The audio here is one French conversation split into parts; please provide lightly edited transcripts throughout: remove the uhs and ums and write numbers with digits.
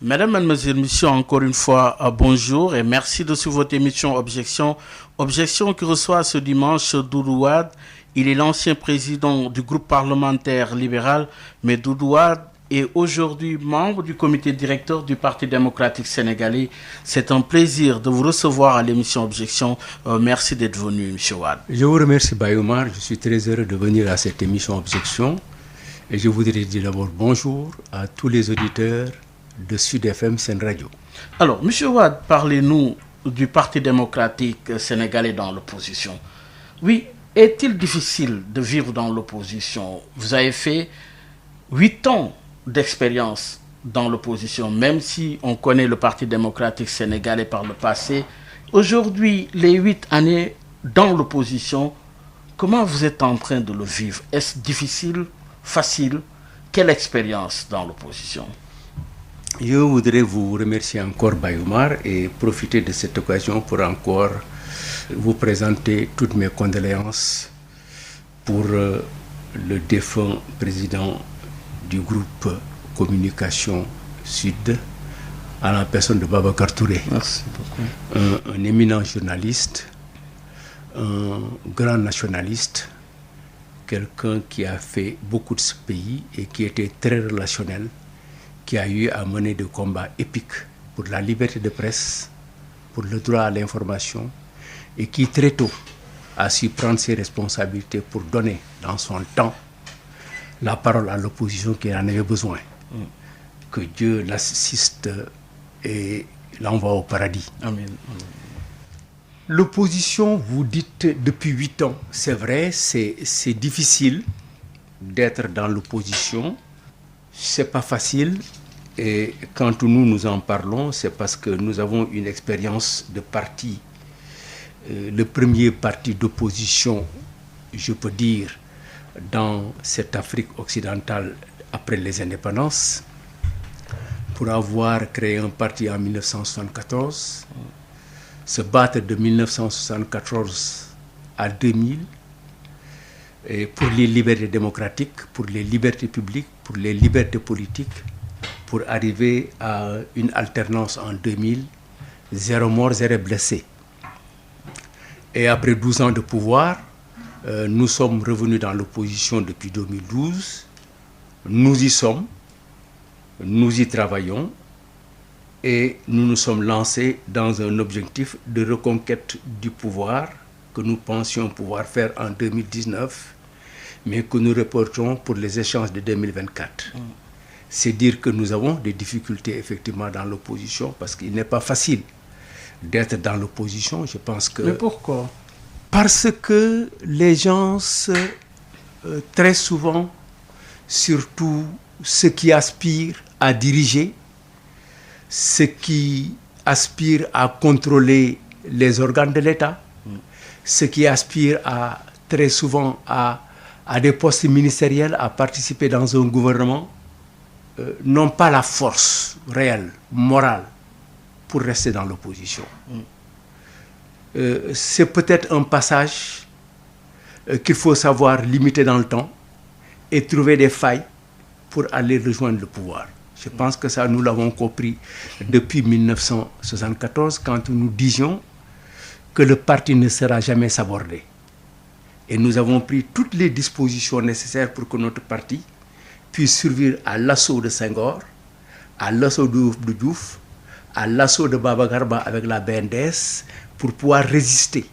Mesdames, Mesdemoiselles, Messieurs, encore une fois, bonjour et merci de suivre votre émission Objection. Objection qui reçoit ce dimanche Doudou Wade. Il est l'ancien président du groupe parlementaire libéral, mais Doudou Wade est aujourd'hui membre du comité directeur du Parti démocratique sénégalais. C'est un plaisir de vous recevoir à l'émission Objection. Merci d'être venu, M. Wade. Je vous remercie, Bayoumar. Je suis très heureux de venir à cette émission Objection. Et je voudrais dire d'abord bonjour à tous les auditeurs de Sud FM Sen Radio. Alors, M. Wade, parlez-nous du Parti démocratique sénégalais dans l'opposition. Oui, est-il difficile de vivre dans l'opposition? Vous avez fait 8 ans d'expérience dans l'opposition, même si on connaît le Parti démocratique sénégalais par le passé. Aujourd'hui, les 8 années dans l'opposition, comment vous êtes en train de le vivre? Est-ce difficile, facile? Quelle expérience dans l'opposition? Je voudrais vous remercier encore, Bayoumar, et profiter de cette occasion pour encore vous présenter toutes mes condoléances pour le défunt président du groupe Communication Sud, à la personne de Babacar Touré. Merci beaucoup. Un éminent journaliste, un grand nationaliste, quelqu'un qui a fait beaucoup de ce pays et qui était très relationnel, qui a eu à mener des combats épiques pour la liberté de presse, pour le droit à l'information, et qui très tôt a su prendre ses responsabilités pour donner dans son temps la parole à l'opposition qui en avait besoin. Que Dieu l'assiste et l'envoie au paradis. Amen. L'opposition, vous dites depuis 8 ans, c'est vrai, c'est difficile d'être dans l'opposition, c'est pas facile. Et quand nous en parlons, c'est parce que nous avons une expérience de parti. Le premier parti d'opposition, je peux dire, dans cette Afrique occidentale après les indépendances, pour avoir créé un parti en 1974, se battre de 1974 à 2000, et pour les libertés démocratiques, pour les libertés publiques, pour les libertés politiques, pour arriver à une alternance en 2000, 0 mort, 0 blessé. Et après 12 ans de pouvoir, nous sommes revenus dans l'opposition depuis 2012. Nous y sommes, nous y travaillons et nous nous sommes lancés dans un objectif de reconquête du pouvoir que nous pensions pouvoir faire en 2019, mais que nous reportons pour les échéances de 2024. C'est dire que nous avons des difficultés effectivement dans l'opposition parce qu'il n'est pas facile d'être dans l'opposition. Je pense que... Mais pourquoi? Parce que les gens, très souvent, surtout ceux qui aspirent à diriger, ceux qui aspirent à contrôler les organes de l'État, ceux qui aspirent très souvent à des postes ministériels, à participer dans un gouvernement, n'ont pas la force réelle, morale, pour rester dans l'opposition. C'est peut-être un passage qu'il faut savoir limiter dans le temps et trouver des failles pour aller rejoindre le pouvoir. Je pense que ça, nous l'avons compris depuis 1974, quand nous disions que le parti ne sera jamais sabordé. Et nous avons pris toutes les dispositions nécessaires pour que notre parti puisse survivre à l'assaut de Senghor, à l'assaut de Diouf, à l'assaut de Baba Garba avec la BNDS, pour pouvoir résister.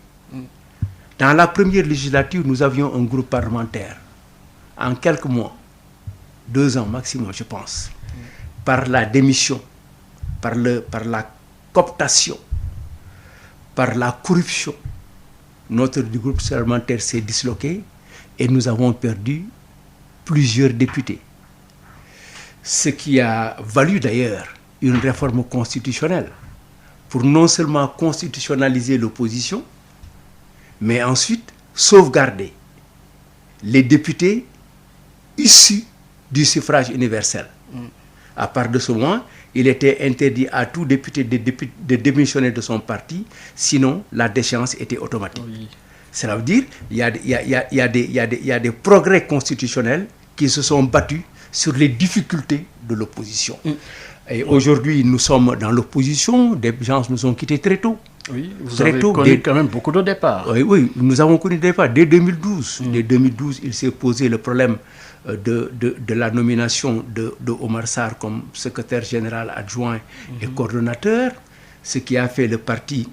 Dans la première législature, nous avions un groupe parlementaire. En quelques mois, 2 ans maximum, je pense, par la démission, par la cooptation, par la corruption, notre groupe parlementaire s'est disloqué et nous avons perdu plusieurs députés. Ce qui a valu d'ailleurs une réforme constitutionnelle pour non seulement constitutionnaliser l'opposition, mais ensuite sauvegarder les députés issus du suffrage universel. À part de ce moment, il était interdit à tout député de démissionner de son parti, sinon la déchéance était automatique. Oui. Cela veut dire qu'il y a des progrès constitutionnels qui se sont battus sur les difficultés de l'opposition. Et aujourd'hui, nous sommes dans l'opposition, des gens nous ont quittés très tôt. Oui, vous avez connu quand même beaucoup de départs. Oui, nous avons connu des départs dès 2012. Dès 2012, il s'est posé le problème de la nomination de Omar Sarr comme secrétaire général adjoint et coordonnateur, ce qui a fait le parti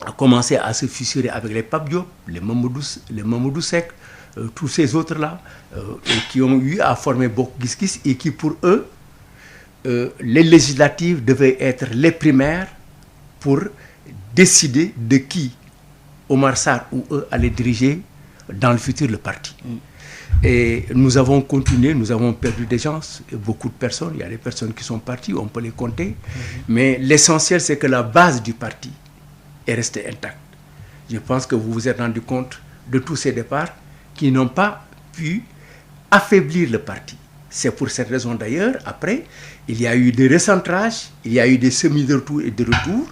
a commencé à se fissurer avec les Pape Diop, les Mamadou Seck, tous ces autres-là, qui ont eu à former Bokk Gis Gis et qui, pour eux, les législatives devaient être les primaires pour décider de qui Omar Sarr ou eux allaient diriger dans le futur le parti. Et nous avons continué, nous avons perdu des gens, beaucoup de personnes, il y a des personnes qui sont parties, on peut les compter, mais l'essentiel c'est que la base du parti est restée intacte. Je pense que vous vous êtes rendu compte de tous ces départs qui n'ont pas pu affaiblir le parti. C'est pour cette raison d'ailleurs, après, il y a eu des recentrages, il y a eu des semis de retour et de retour.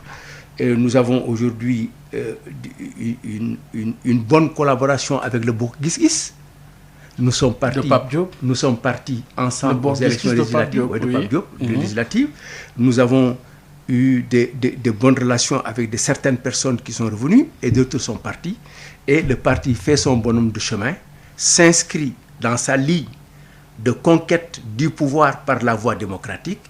Et nous avons aujourd'hui une bonne collaboration avec le Bokk Gis Gis. Nous sommes partis ensemble aux élections législatives. Nous avons eu de bonnes relations avec certaines personnes qui sont revenues et d'autres sont partis. Et le parti fait son bonhomme de chemin, s'inscrit dans sa ligne de conquête du pouvoir par la voie démocratique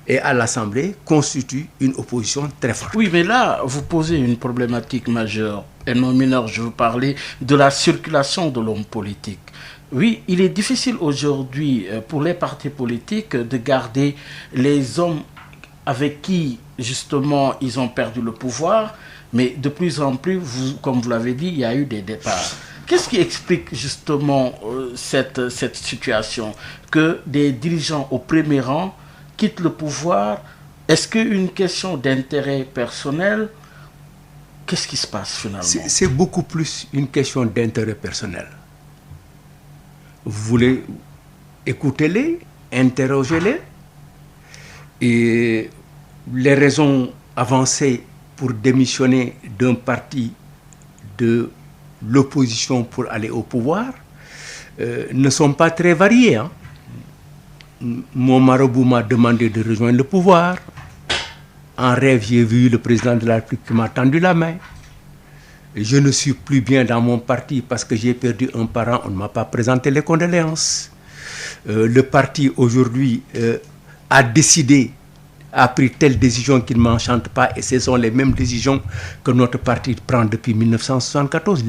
et à l'Assemblée constitue une opposition très forte. Oui, mais là, vous posez une problématique majeure et non mineure. Je veux parler de la circulation de l'homme politique. Oui, il est difficile aujourd'hui pour les partis politiques de garder les hommes avec qui, justement, ils ont perdu le pouvoir, mais de plus en plus, comme vous l'avez dit, il y a eu des départs. Qu'est-ce qui explique justement cette situation, que des dirigeants au premier rang quittent le pouvoir? Est-ce qu'une question d'intérêt personnel? Qu'est-ce qui se passe finalement? C'est beaucoup plus une question d'intérêt personnel. Vous voulez écouter-les, interroger-les, et les raisons avancées pour démissionner d'un parti de l'opposition pour aller au pouvoir ne sont pas très variées. Hein. Mon marabout m'a demandé de rejoindre le pouvoir. En rêve, j'ai vu le président de la République qui m'a tendu la main. Je ne suis plus bien dans mon parti parce que j'ai perdu un parent, on ne m'a pas présenté les condoléances. Le parti aujourd'hui a pris telle décision qui ne m'enchante pas, et ce sont les mêmes décisions que notre parti prend depuis 1974.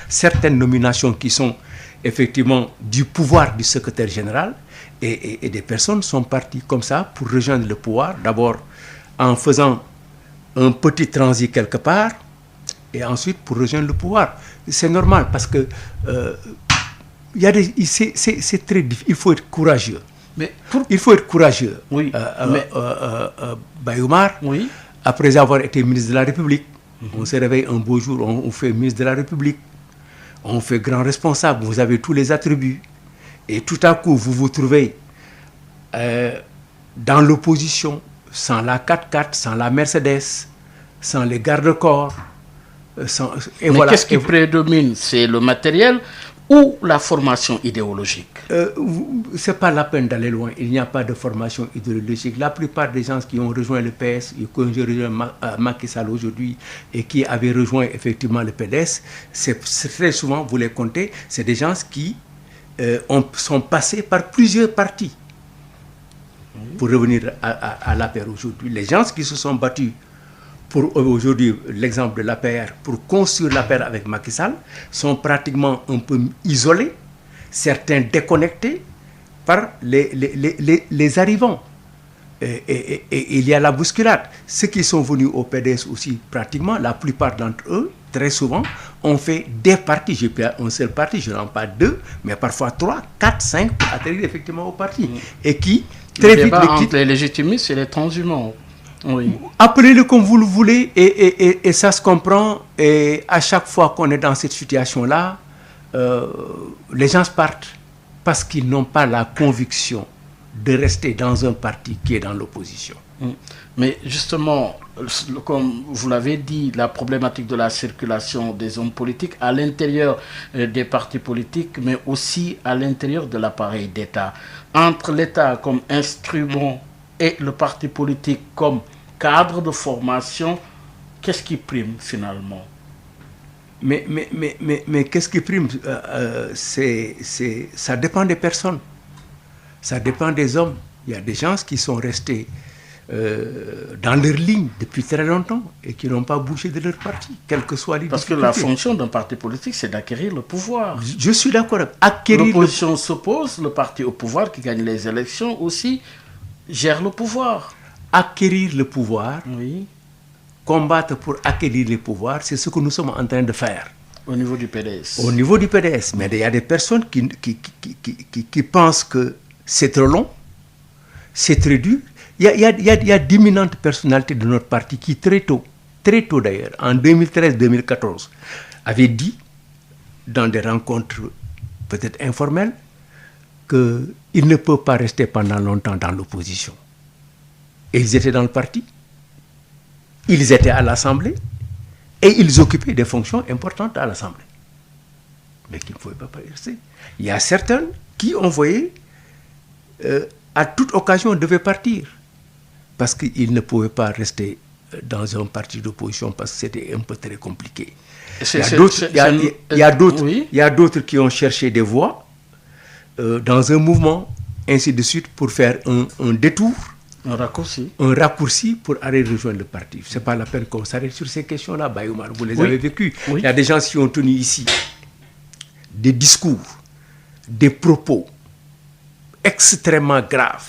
Certaines nominations qui sont effectivement du pouvoir du secrétaire général, et des personnes sont parties comme ça pour rejoindre le pouvoir, d'abord en faisant un petit transit quelque part, et ensuite pour rejoindre le pouvoir. C'est normal parce que c'est très difficile, il faut être courageux. Il faut être courageux. Oui, Bayoumar, oui. Après avoir été ministre de la République, on se réveille un beau jour, on fait ministre de la République, on fait grand responsable, vous avez tous les attributs. Et tout à coup, vous vous trouvez dans l'opposition, sans la 4x4, sans la Mercedes, sans les garde-corps. Mais voilà. Qu'est-ce qui prédomine? C'est le matériel ou la formation idéologique? Ce n'est pas la peine d'aller loin. Il n'y a pas de formation idéologique. La plupart des gens qui ont rejoint le PS, qui ont rejoint Macky Sall aujourd'hui et qui avaient rejoint effectivement le PDS, c'est très souvent, vous les comptez, c'est des gens qui sont passés par plusieurs partis pour revenir à l'APR aujourd'hui. Les gens qui se sont battus pour aujourd'hui, l'exemple de l'APR, pour construire l'APR avec Macky Sall, sont pratiquement un peu isolés, certains déconnectés par les arrivants. Et il y a la bousculade. Ceux qui sont venus au PDS aussi, pratiquement, la plupart d'entre eux, très souvent, ont fait des partis. J'ai pas un seul parti, je n'en ai pas deux, mais parfois 3, 4, 5 pour atterrir effectivement au parti. Et qui, très vite, entre les légitimistes et les transhumants. Oui. Appelez-le comme vous le voulez, et ça se comprend. Et à chaque fois qu'on est dans cette situation-là, les gens partent parce qu'ils n'ont pas la conviction de rester dans un parti qui est dans l'opposition. Mais justement, comme vous l'avez dit, la problématique de la circulation des hommes politiques à l'intérieur des partis politiques, mais aussi à l'intérieur de l'appareil d'État. Entre l'État comme instrument et le parti politique comme cadre de formation, qu'est-ce qui prime finalement? Mais qu'est-ce qui prime? Ça dépend des personnes. Ça dépend des hommes. Il y a des gens qui sont restés dans leur ligne depuis très longtemps et qui n'ont pas bougé de leur parti, quel que soit les Parce que la fonction d'un parti politique, c'est d'acquérir le pouvoir. Je suis d'accord. L'opposition s'oppose, le parti au pouvoir qui gagne les élections aussi gère le pouvoir. Acquérir le pouvoir, oui. Combattre pour acquérir le pouvoir, c'est ce que nous sommes en train de faire. Au niveau du PDS. Au niveau du PDS. Mais il y a des personnes qui pensent que c'est trop long, c'est très dur. Il y a d'imminentes personnalités de notre parti qui très tôt d'ailleurs, en 2013-2014, avaient dit, dans des rencontres peut-être informelles, qu'ils ne peuvent pas rester pendant longtemps dans l'opposition. Et ils étaient dans le parti, ils étaient à l'Assemblée, et ils occupaient des fonctions importantes à l'Assemblée. Mais qui ne pouvaient pas rester. Il y a certains qui ont voyé, à toute occasion, devaient partir. Parce qu'ils ne pouvaient pas rester dans un parti d'opposition parce que c'était un peu très compliqué. Il y a d'autres qui ont cherché des voies dans un mouvement, ainsi de suite, pour faire un détour. Un raccourci. Un raccourci pour aller rejoindre le parti. Ce n'est pas la peine qu'on s'arrête sur ces questions-là, Bayoumar. Vous les avez vécues. Oui. Il y a des gens qui ont tenu ici des discours, des propos extrêmement graves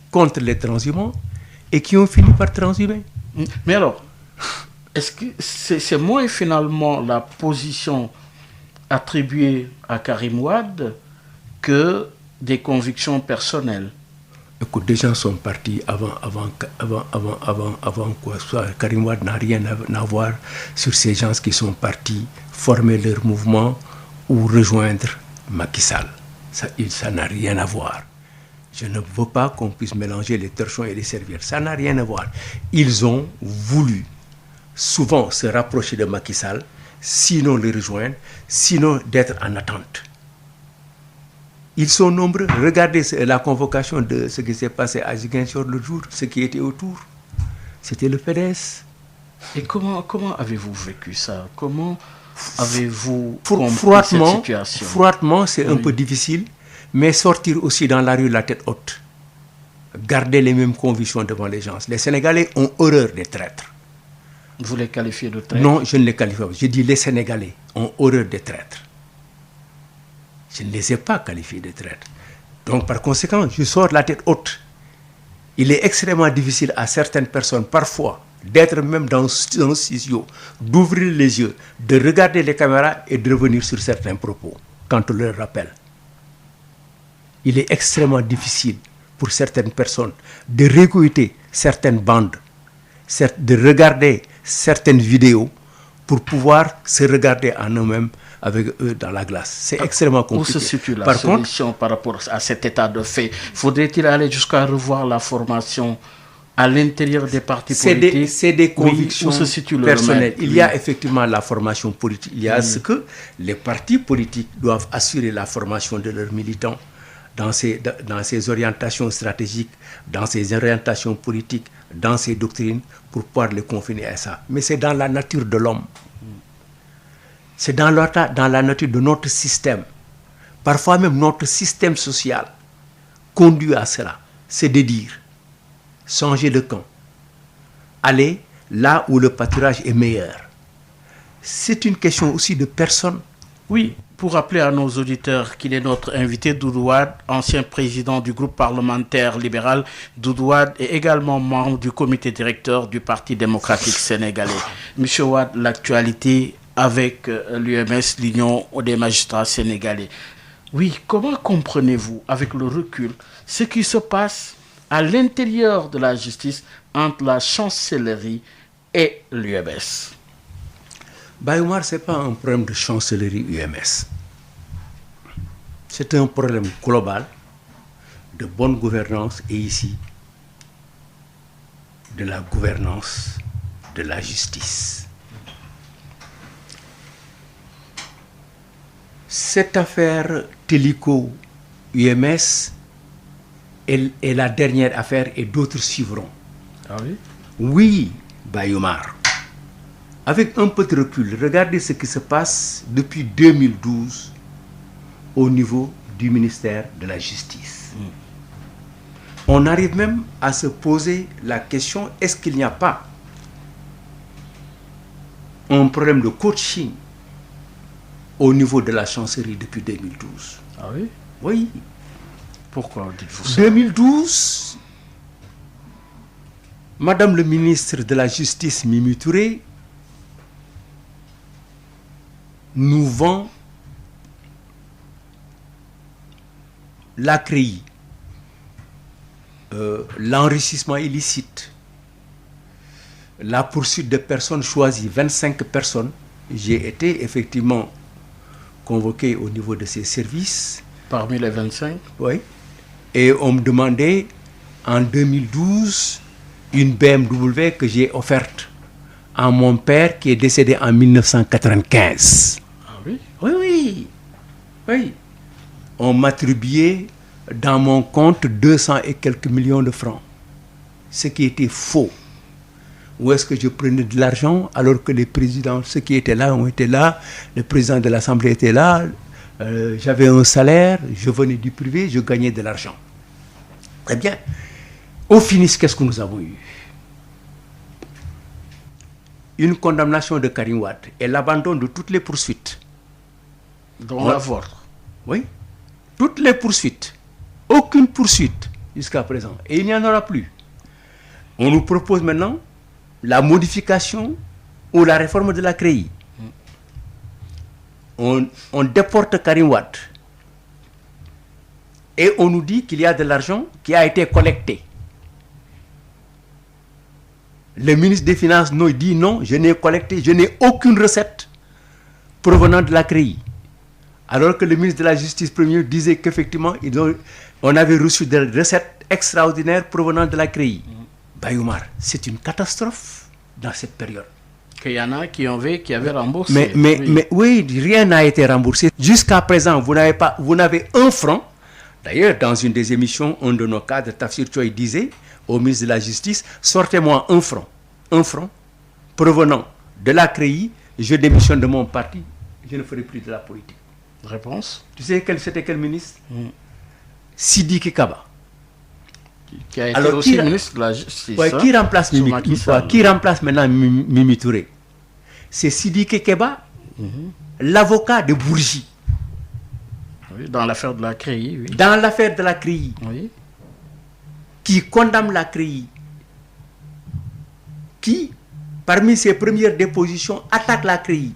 contre les transhumants et qui ont fini par transhumer. Mais alors, est-ce que c'est moins finalement la position attribuée à Karim Wade que des convictions personnelles? Écoute, des gens sont partis avant quoi. Soit Karim Wade n'a rien à voir sur ces gens qui sont partis former leur mouvement ou rejoindre Macky Sall. Ça n'a rien à voir. Je ne veux pas qu'on puisse mélanger les torchons et les serviettes. Ça n'a rien à voir. Ils ont voulu souvent se rapprocher de Macky Sall, sinon le rejoindre, sinon d'être en attente. Ils sont nombreux. Regardez la convocation de ce qui s'est passé à Ziguinchor le jour, ce qui était autour. C'était le PDS. Et comment avez-vous vécu ça? Comment avez-vous compris cette situation? Froidement, c'est un peu difficile, mais sortir aussi dans la rue la tête haute. Garder les mêmes convictions devant les gens. Les Sénégalais ont horreur des traîtres. Vous les qualifiez de traîtres? Non, je ne les qualifie pas. Je dis les Sénégalais ont horreur des traîtres. Je ne les ai pas qualifiés de traîtres. Donc, par conséquent, je sors la tête haute. Il est extrêmement difficile à certaines personnes, parfois, d'être même dans un studio, d'ouvrir les yeux, de regarder les caméras et de revenir sur certains propos, quand on leur rappelle. Il est extrêmement difficile pour certaines personnes de réécouter certaines bandes, de regarder certaines vidéos pour pouvoir se regarder en eux-mêmes avec eux dans la glace. C'est extrêmement compliqué. Où se situe la solution par rapport à cet état de fait? Faudrait-il aller jusqu'à revoir la formation à l'intérieur des partis politiques? C'est des convictions personnelles. Il y a effectivement la formation politique. Il y a ce que les partis politiques doivent assurer la formation de leurs militants dans ces orientations stratégiques, dans ces orientations politiques, dans ces doctrines, pour pouvoir les confiner à ça. Mais c'est dans la nature de l'homme. C'est dans la nature de notre système. Parfois même notre système social conduit à cela. C'est de dire, changer de camp. Aller là où le pâturage est meilleur. C'est une question aussi de personne. Oui, pour rappeler à nos auditeurs qu'il est notre invité, Doudou Wade, ancien président du groupe parlementaire libéral. Doudou Wade est également membre du comité directeur du Parti démocratique sénégalais. Monsieur Wade, l'actualité avec l'UMS, l'Union des magistrats sénégalais. Oui, comment comprenez-vous, avec le recul, ce qui se passe à l'intérieur de la justice entre la chancellerie et l'UMS? Bayoumar, ce n'est pas un problème de chancellerie UMS. C'est un problème global de bonne gouvernance et ici, de la gouvernance de la justice. Cette affaire Télico-UMS est la dernière affaire et d'autres suivront. Ah oui? Oui, Bayoumar. Avec un peu de recul, regardez ce qui se passe depuis 2012 au niveau du ministère de la Justice. On arrive même à se poser la question, est-ce qu'il n'y a pas un problème de coaching au niveau de la chancellerie depuis 2012? Ah oui? Oui. Pourquoi dites-vous ça? 2012, Madame le ministre de la Justice, Mimi Touré, nous vend la CREI, l'enrichissement illicite, la poursuite de personnes choisies, 25 personnes. J'ai été effectivement convoqué au niveau de ces services. Parmi les 25? Oui. Et on me demandait en 2012 une BMW que j'ai offerte à mon père qui est décédé en 1995. Ah oui? Oui, oui. Oui. On m'attribuait dans mon compte 200 et quelques millions de francs. Ce qui était faux. Où est-ce que je prenais de l'argent alors que les présidents, ceux qui étaient là, ont été là, le président de l'Assemblée était là, j'avais un salaire, je venais du privé, je gagnais de l'argent. Eh bien, au finish, qu'est-ce que nous avons eu? Une condamnation de Karim Wade et l'abandon de toutes les poursuites. Dont la vôtre? Oui, toutes les poursuites. Aucune poursuite jusqu'à présent. Et il n'y en aura plus. On nous propose maintenant la modification ou la réforme de la CREI. On déporte Karim Wade. Et on nous dit qu'il y a de l'argent qui a été collecté. Le ministre des Finances nous dit non, je n'ai collecté, je n'ai aucune recette provenant de la CREI. Alors que le ministre de la Justice premier disait qu'effectivement, on avait reçu des recettes extraordinaires provenant de la CREI. Bayoumar, c'est une catastrophe dans cette période. Qu'il y en a qui avaient remboursé. Mais oui, rien n'a été remboursé. Jusqu'à présent, vous n'avez un franc. D'ailleurs, dans une des émissions, un de nos cadres, Tafsir Choy, disait au ministre de la Justice, sortez-moi un franc provenant de la CREI, je démissionne de mon parti, je ne ferai plus de la politique. Réponse? Tu sais c'était quel ministre? Sidiki Kaba. Qui a été aussi ministre de la Justice. Ouais, qui remplace qui remplace maintenant Mimi Touré? C'est Sidiki Kaba, l'avocat de Bourgi. Oui, dans l'affaire de la CREI, oui. Dans l'affaire de la CREI. Oui. Qui condamne la CREI. Qui, parmi ses premières dépositions, attaque la CREI.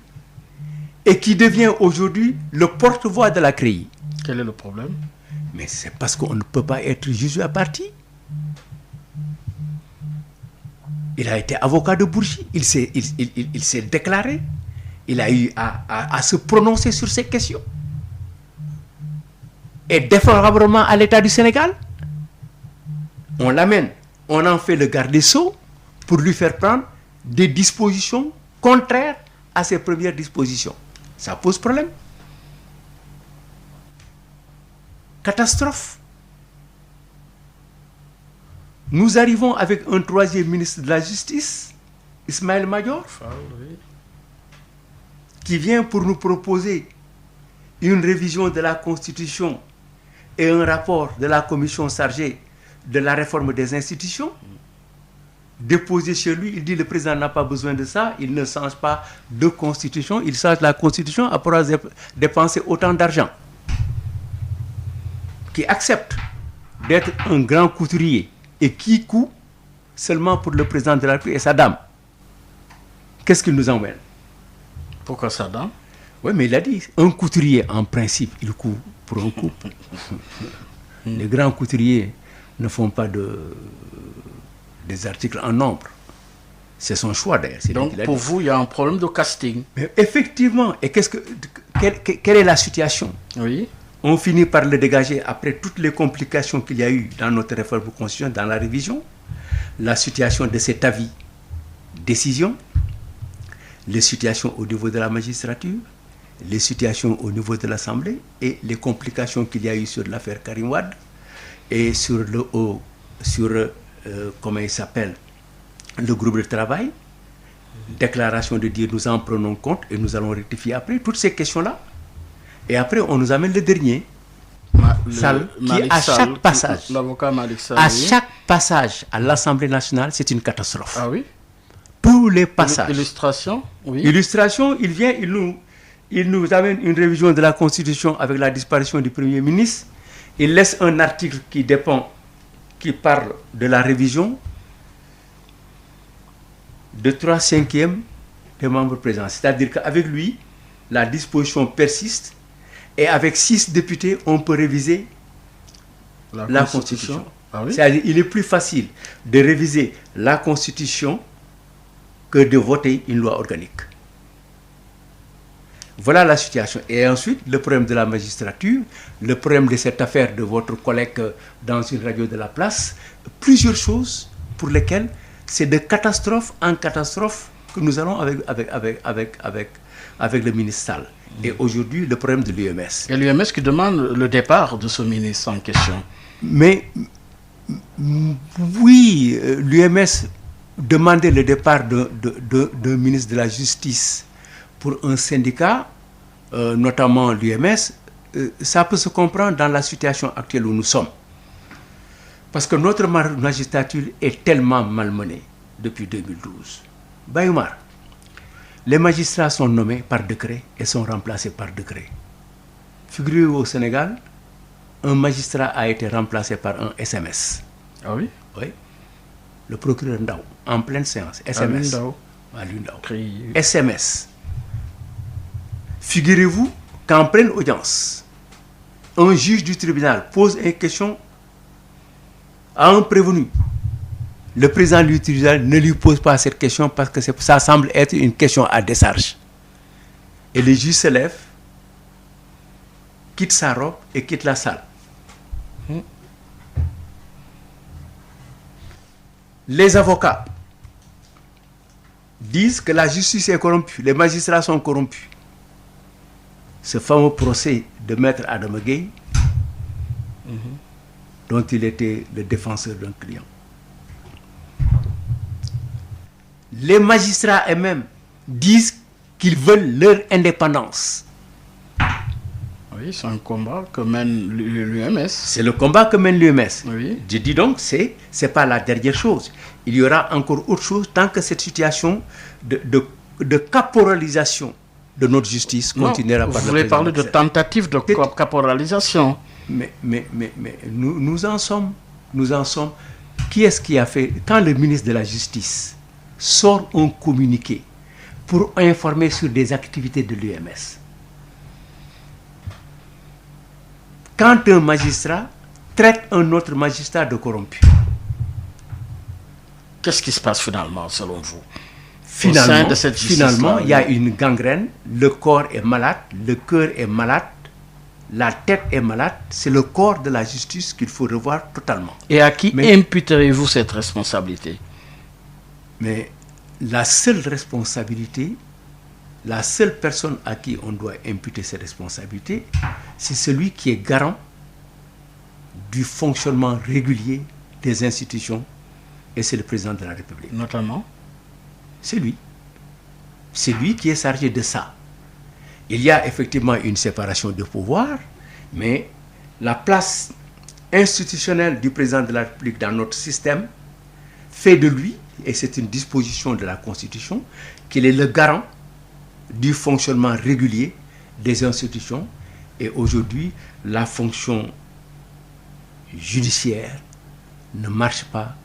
Et qui devient aujourd'hui le porte-voix de la CREI. Quel est le problème? Mais c'est parce qu'on ne peut pas être jugé à partie. Il a été avocat de Bourgi. Il s'est déclaré. Il a eu à se prononcer sur ces questions. Et défavorablement à l'État du Sénégal, on l'amène, on en fait le garde des Sceaux pour lui faire prendre des dispositions contraires à ses premières dispositions. Ça pose problème. Catastrophe. Nous arrivons avec un troisième ministre de la Justice, Ismaël Madior, qui vient pour nous proposer une révision de la Constitution et un rapport de la commission chargée de la réforme des institutions. Déposé chez lui, il dit le président n'a pas besoin de ça, il ne change pas de constitution, il change la constitution après avoir dépensé autant d'argent. Qui accepte d'être un grand couturier et qui coud seulement pour le président de la République et sa dame. Qu'est-ce qu'il nous emmène? Pourquoi sa dame? Oui, mais il a dit, un couturier, en principe, il coud pour un couple. Les grands couturiers ne font pas des articles en nombre. C'est son choix d'ailleurs. Donc pour vous, il y a un problème de casting. Mais effectivement. Et quelle est la situation? Oui. On finit par le dégager après toutes les complications qu'il y a eu dans notre réforme constitutionnelle, dans la révision, la situation de cet avis, décision, les situations au niveau de la magistrature, les situations au niveau de l'Assemblée et les complications qu'il y a eu sur l'affaire Karim Wade et sur comment il s'appelle, le groupe de travail, déclaration de dire nous en prenons compte et nous allons rectifier après toutes ces questions-là. Et après, on nous amène le dernier, Sall, qui à chaque passage, l'avocat Malick Sall, à chaque passage à l'Assemblée nationale, c'est une catastrophe. Ah oui. Tous les passages. Illustration, oui. Illustration, il vient, il nous amène une révision de la Constitution avec la disparition du Premier ministre. Il laisse un article qui parle de la révision de 3/5 des membres présents. C'est-à-dire qu'avec lui, la disposition persiste et avec 6 députés, on peut réviser la Constitution. Ah oui? C'est-à-dire qu'il est plus facile de réviser la Constitution que de voter une loi organique. Voilà la situation. Et ensuite, le problème de la magistrature, le problème de cette affaire de votre collègue dans une radio de la place, plusieurs choses pour lesquelles c'est de catastrophe en catastrophe que nous allons avec le ministre Sall. Et aujourd'hui, le problème de l'UMS. Et l'UMS qui demande le départ de ce ministre en question. Mais oui, l'UMS demandait le départ d'un ministre de la Justice pour un syndicat, notamment l'UMS, ça peut se comprendre dans la situation actuelle où nous sommes. Parce que notre magistrature est tellement malmenée depuis 2012. Bayoumar, les magistrats sont nommés par décret et sont remplacés par décret. Figurez-vous au Sénégal, un magistrat a été remplacé par un SMS. Ah oui? Oui. Le procureur Ndao, en pleine séance, SMS. SMS. Figurez-vous qu'en pleine audience, un juge du tribunal pose une question à un prévenu. Le président du tribunal ne lui pose pas cette question parce que ça semble être une question à décharge. Et le juge se lève, quitte sa robe et quitte la salle. Les avocats disent que la justice est corrompue, les magistrats sont corrompus. Ce fameux procès de Maître Adama Gueye, dont il était le défenseur d'un client. Les magistrats eux-mêmes disent qu'ils veulent leur indépendance. Oui, c'est un combat que mène l'UMS. C'est le combat que mène l'UMS. Oui. Je dis donc, c'est pas la dernière chose. Il y aura encore autre chose tant que cette situation de caporalisation de notre justice continuera par la Vous voulez parler de tentative de caporalisation. Mais nous en sommes. Qui est-ce qui a fait... Quand le ministre de la Justice sort un communiqué pour informer sur des activités de l'UMS, quand un magistrat traite un autre magistrat de corrompu, qu'est-ce qui se passe finalement, selon vous? Finalement, il y a une gangrène, le corps est malade, le cœur est malade, la tête est malade. C'est le corps de la justice qu'il faut revoir totalement. Et à qui imputerez-vous cette responsabilité? Mais la seule responsabilité, la seule personne à qui on doit imputer cette responsabilité, c'est celui qui est garant du fonctionnement régulier des institutions, et c'est le président de la République. Notamment? C'est lui. C'est lui qui est chargé de ça. Il y a effectivement une séparation de pouvoir, mais la place institutionnelle du président de la République dans notre système fait de lui, et c'est une disposition de la Constitution, qu'il est le garant du fonctionnement régulier des institutions. Et aujourd'hui, la fonction judiciaire ne marche pas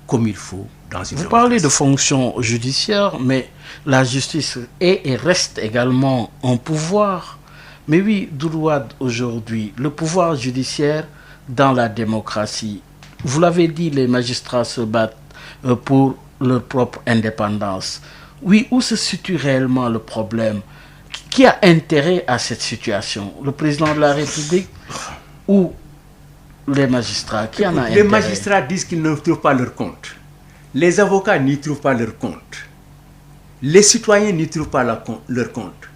comme il faut dans une démocratie. Vous parlez de fonction judiciaire, mais la justice est et reste également un pouvoir. Mais oui, Doudou Wade, aujourd'hui, le pouvoir judiciaire dans la démocratie, vous l'avez dit, les magistrats se battent pour leur propre indépendance. Oui, où se situe réellement le problème? Qui a intérêt à cette situation? Le président de la République ou les magistrats? Qui en a intérêt? Les magistrats disent qu'ils ne trouvent pas leur compte. Les avocats n'y trouvent pas leur compte. Les citoyens n'y trouvent pas leur compte.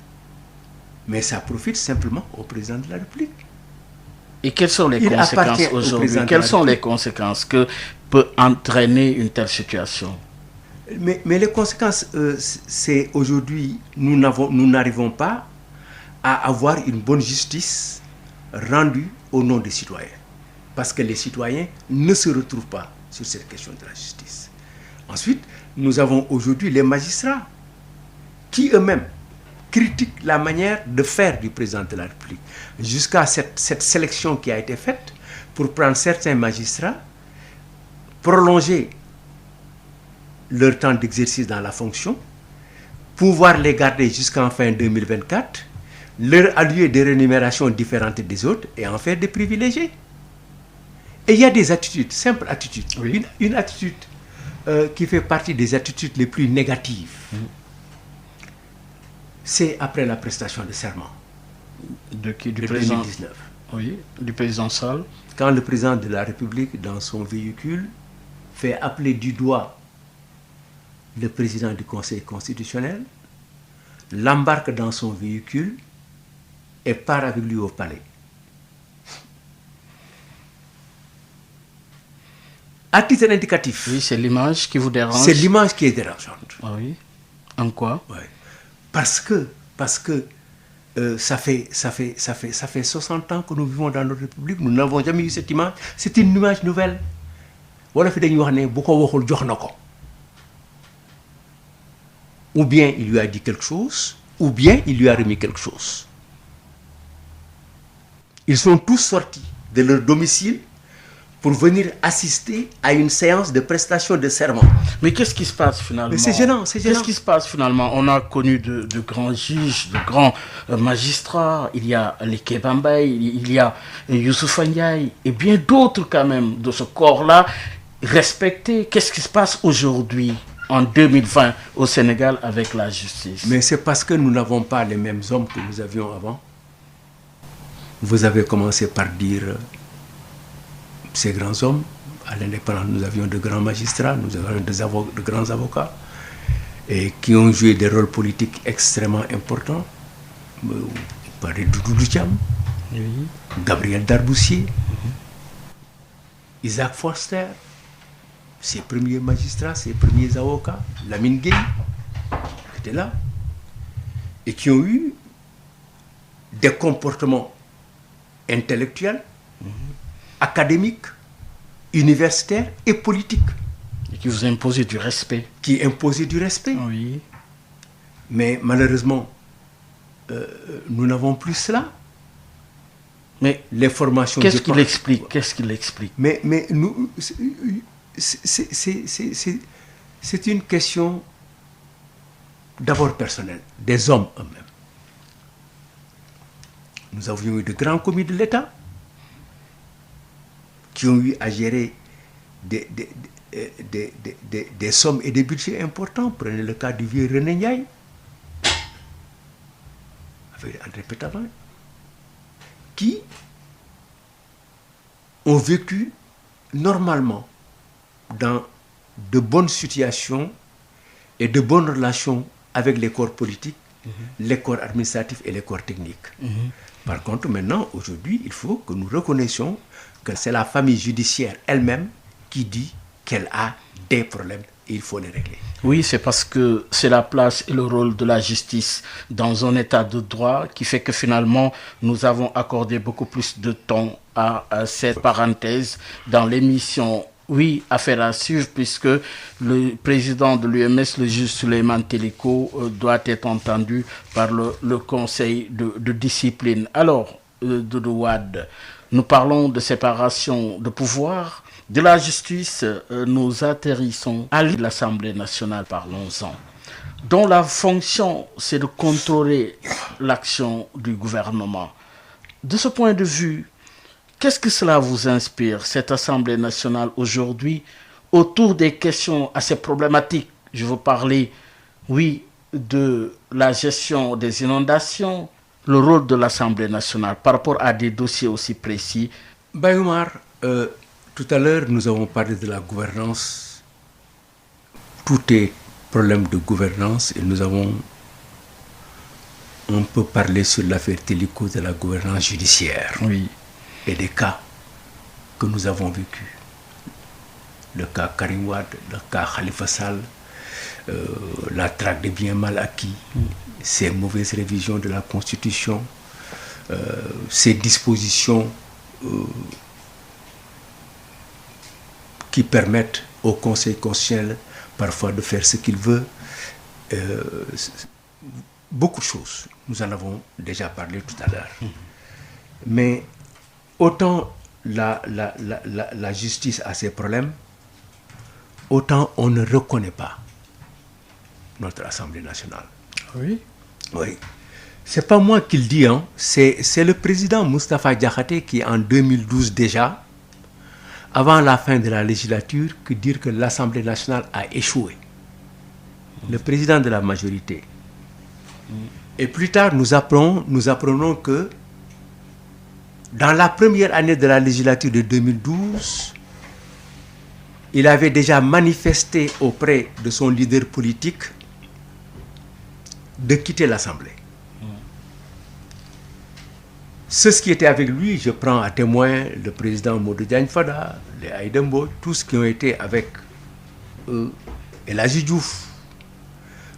Mais ça profite simplement au président de la République. Et quelles sont les Il conséquences appartient au aujourd'hui? président de Quelles la sont les République. conséquences que peut entraîner une telle situation? Mais les conséquences, c'est aujourd'hui, nous n'arrivons pas à avoir une bonne justice rendue au nom des citoyens. Parce que les citoyens ne se retrouvent pas sur cette question de la justice. Ensuite, nous avons aujourd'hui les magistrats qui eux-mêmes critiquent la manière de faire du président de la République. Jusqu'à cette sélection qui a été faite pour prendre certains magistrats, prolonger leur temps d'exercice dans la fonction, pouvoir les garder jusqu'en fin 2024, leur allouer des rémunérations différentes des autres et en faire des privilégiés. Et il y a des attitudes, simples attitudes. Oui. Une attitude qui fait partie des attitudes les plus négatives. C'est après la prestation de serment De qui? Du de président? 2019. Oui, du président Sall. Quand le président de la République, dans son véhicule, fait appeler du doigt le président du Conseil constitutionnel, l'embarque dans son véhicule et part avec lui au palais. À titre indicatif, Oui, c'est l'image qui vous dérange. c'est l'image qui est dérangeante. Ah oui. En quoi? Ouais. Parce que ça fait 60 ans que nous vivons dans notre République, nous n'avons jamais eu cette image. C'est une image nouvelle. Voilà, fi dañuy wax ne bu ko waxul jox na ko. Ou bien il lui a dit quelque chose, ou bien il lui a remis quelque chose. Ils sont tous sortis de leur domicile pour venir assister à une séance de prestation de serment. Mais qu'est-ce qui se passe finalement? Mais c'est gênant, c'est gênant. Qu'est-ce qui se passe finalement? On a connu de grands juges, de grands magistrats. Il y a les Kebambay, il y a Youssoupha Ndiaye et bien d'autres quand même de ce corps-là respectés. Qu'est-ce qui se passe aujourd'hui en 2020 au Sénégal avec la justice? Mais c'est parce que nous n'avons pas les mêmes hommes que nous avions avant. Vous avez commencé par dire ces grands hommes. À l'indépendance, nous avions de grands magistrats, nous avions de grands avocats, et qui ont joué des rôles politiques extrêmement importants. Vous parlez de Doudou Thiam, Oui. Gabriel Darboussier, Isaac Foster, ses premiers magistrats, ses premiers avocats, Lamine Gueye, qui étaient là, et qui ont eu des comportements intellectuels, académiques, universitaires et politiques. Et qui vous imposait du respect. Qui imposaient du respect. Oui. Mais malheureusement, nous n'avons plus cela. Mais Les formations... qu'est-ce qui l'explique? Qu'est-ce qui l'explique? Mais nous, c'est une question d'abord personnelle, des hommes eux-mêmes. Nous avions eu de grands commis de l'État qui ont eu à gérer des sommes et des budgets importants. Prenez le cas du vieux René Ndiaye, avec André Pétavin, qui ont vécu normalement dans de bonnes situations et de bonnes relations avec les corps politiques, les corps administratifs et les corps techniques. Par contre, maintenant, aujourd'hui, il faut que nous reconnaissions que c'est la famille judiciaire elle-même qui dit qu'elle a des problèmes et il faut les régler. Oui, c'est parce que c'est la place et le rôle de la justice dans un état de droit qui fait que finalement, nous avons accordé beaucoup plus de temps à cette parenthèse dans l'émission. Oui, affaire à suivre, puisque le président de l'UMS, le juge Souleymane Teliko, doit être entendu par le conseil de discipline. Alors, Doudou Wade, nous parlons de séparation de pouvoir, de la justice, nous atterrissons à l'Assemblée nationale, parlons-en, dont la fonction, c'est de contrôler l'action du gouvernement. De ce point de vue, qu'est-ce que cela vous inspire, cette Assemblée nationale aujourd'hui, autour des questions assez problématiques? Je veux parler, oui, de la gestion des inondations, le rôle de l'Assemblée nationale par rapport à des dossiers aussi précis. Bayoumar, tout à l'heure, nous avons parlé de la gouvernance. Tout est problème de gouvernance et on peut parler sur l'affaire Télico de la gouvernance judiciaire. Oui. et des cas que nous avons vécus. Le cas Karim Wade, le cas Khalifa Sall, la traque des biens mal acquis, ces mauvaises révisions de la Constitution, ces dispositions qui permettent au Conseil constitutionnel parfois de faire ce qu'il veut. Beaucoup de choses, nous en avons déjà parlé tout à l'heure. Mais autant la justice a ses problèmes, autant on ne reconnaît pas notre Assemblée nationale. Oui. Oui. C'est pas moi qui le dis, hein. C'est le président Moustapha Diakhaté qui, en 2012 déjà, avant la fin de la législature, que dire que l'Assemblée nationale a échoué. Le président de la majorité. Et plus tard, nous apprenons que dans la première année de la législature de 2012, il avait déjà manifesté auprès de son leader politique de quitter l'Assemblée. Ceux qui étaient avec lui, je prends à témoin le président Modou Diagne Fada, les Aïda Mbodj, tous qui ont été avec eux, El Hadji Diouf,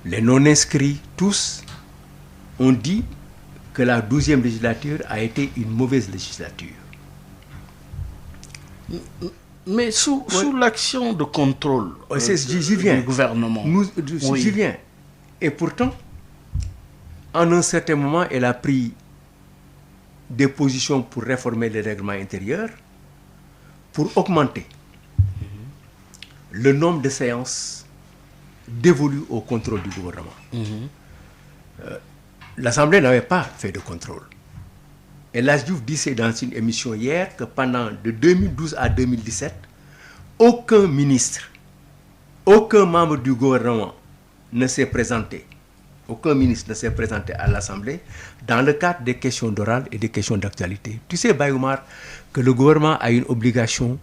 les non-inscrits, tous ont dit que la 12e législature a été une mauvaise législature. Mais sous l'action de contrôle du gouvernement. J'y viens. Et pourtant, en un certain moment, elle a pris des positions pour réformer les règlements intérieurs, pour augmenter le nombre de séances dévolues au contrôle du gouvernement. L'Assemblée n'avait pas fait de contrôle. Et El Hadji Diouf disait dans une émission hier que pendant de 2012 à 2017, aucun ministre, aucun membre du gouvernement ne s'est présenté. Aucun ministre ne s'est présenté à l'Assemblée dans le cadre des questions d'oral et des questions d'actualité. Tu sais, Bayoumar, que le gouvernement a une obligation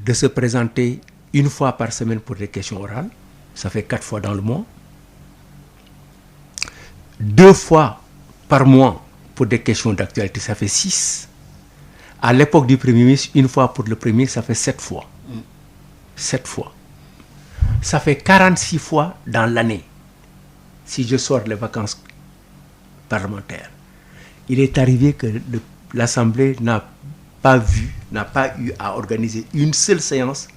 de se présenter une fois par semaine pour des questions orales. Ça fait 4 fois dans le mois. 2 fois par mois pour des questions d'actualité, ça fait 6. À l'époque du Premier ministre, une fois pour le Premier, ça fait 7 fois. 7 fois. Ça fait 46 fois dans l'année. Si je sors les vacances parlementaires, il est arrivé que l'Assemblée n'a pas eu à organiser une seule séance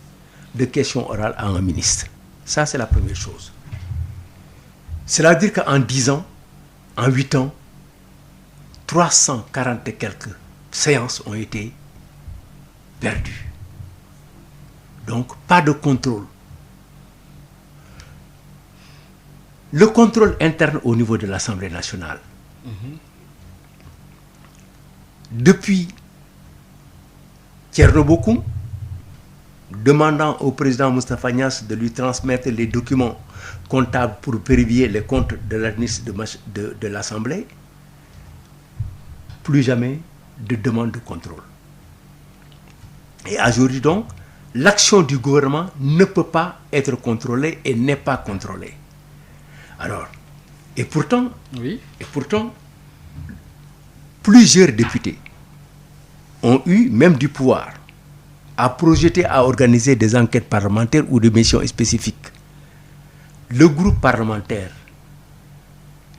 de questions orales à un ministre. Ça, c'est la première chose. C'est-à-dire qu'en 10 ans, en 8 ans, 340 et quelques séances ont été perdues. Donc, pas de contrôle. Le contrôle interne au niveau de l'Assemblée nationale. Depuis Thierno Bokoum, demandant au président Moustapha Niasse de lui transmettre les documents comptables pour vérifier les comptes de de l'Assemblée, plus jamais de demande de contrôle. Et aujourd'hui donc, l'action du gouvernement ne peut pas être contrôlée et n'est pas contrôlée. Alors, et pourtant, plusieurs députés ont eu même du pouvoir à projeter, à organiser des enquêtes parlementaires ou des missions spécifiques. Le groupe parlementaire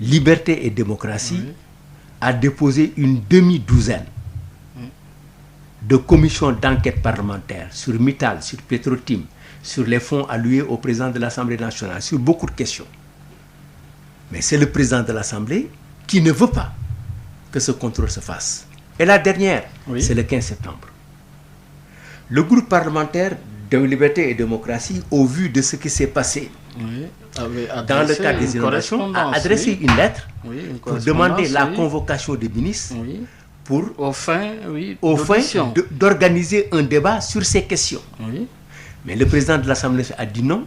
Liberté et Démocratie a déposé une demi-douzaine de commissions d'enquête parlementaire sur Mittal, sur Petrotim, sur les fonds alloués au président de l'Assemblée nationale, sur beaucoup de questions. Mais c'est le président de l'Assemblée qui ne veut pas que ce contrôle se fasse. Et la dernière, c'est le 15 septembre. Le groupe parlementaire de Liberté et Démocratie, au vu de ce qui s'est passé dans le cadre des inondations, a adressé une lettre pour demander la convocation des ministres pour au fin d'organiser un débat sur ces questions. Mais le président de l'Assemblée a dit non.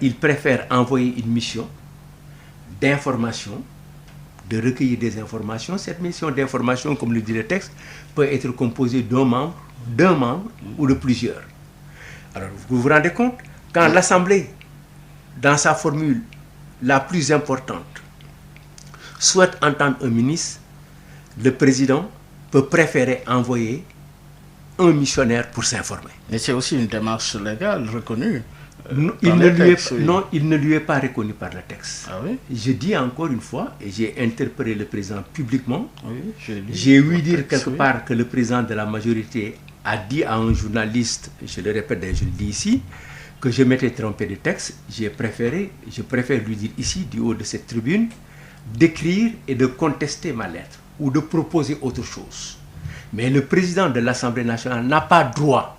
Il préfère envoyer une mission d'information, de recueillir des informations. Cette mission d'information, comme le dit le texte, peut être composée d'un membre ou de plusieurs. Alors, vous vous rendez compte, quand l'Assemblée, dans sa formule la plus importante, souhaite entendre un ministre, le président peut préférer envoyer un missionnaire pour s'informer. Mais c'est aussi une démarche légale reconnue. Non, il ne lui est pas reconnu par le texte. Ah oui? Je dis encore une fois, et j'ai interpellé le président publiquement, Oui, j'ai ouï dire quelque part que le président de la majorité a dit à un journaliste, je le répète et je le dis ici, que je m'étais trompé de texte. Je préfère lui dire ici, du haut de cette tribune, d'écrire et de contester ma lettre ou de proposer autre chose. Mais le président de l'Assemblée nationale n'a pas droit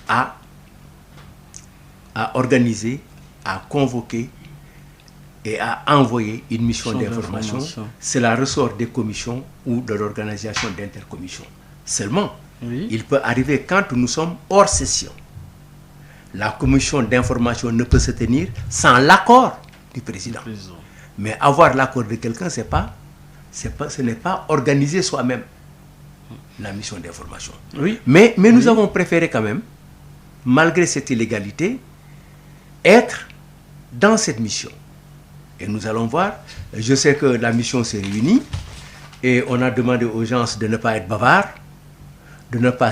à organiser, à convoquer et à envoyer une mission d'information. Cela ressort des commissions ou de l'organisation d'intercommissions. Seulement, il peut arriver quand nous sommes hors session. La commission d'information ne peut se tenir sans l'accord du président. Mais avoir l'accord de quelqu'un, ce n'est pas organiser soi-même la mission d'information. Oui. Mais nous avons préféré quand même, malgré cette illégalité, être dans cette mission. Et nous allons voir. Je sais que la mission s'est réunie et on a demandé aux gens de ne pas être bavards, de ne pas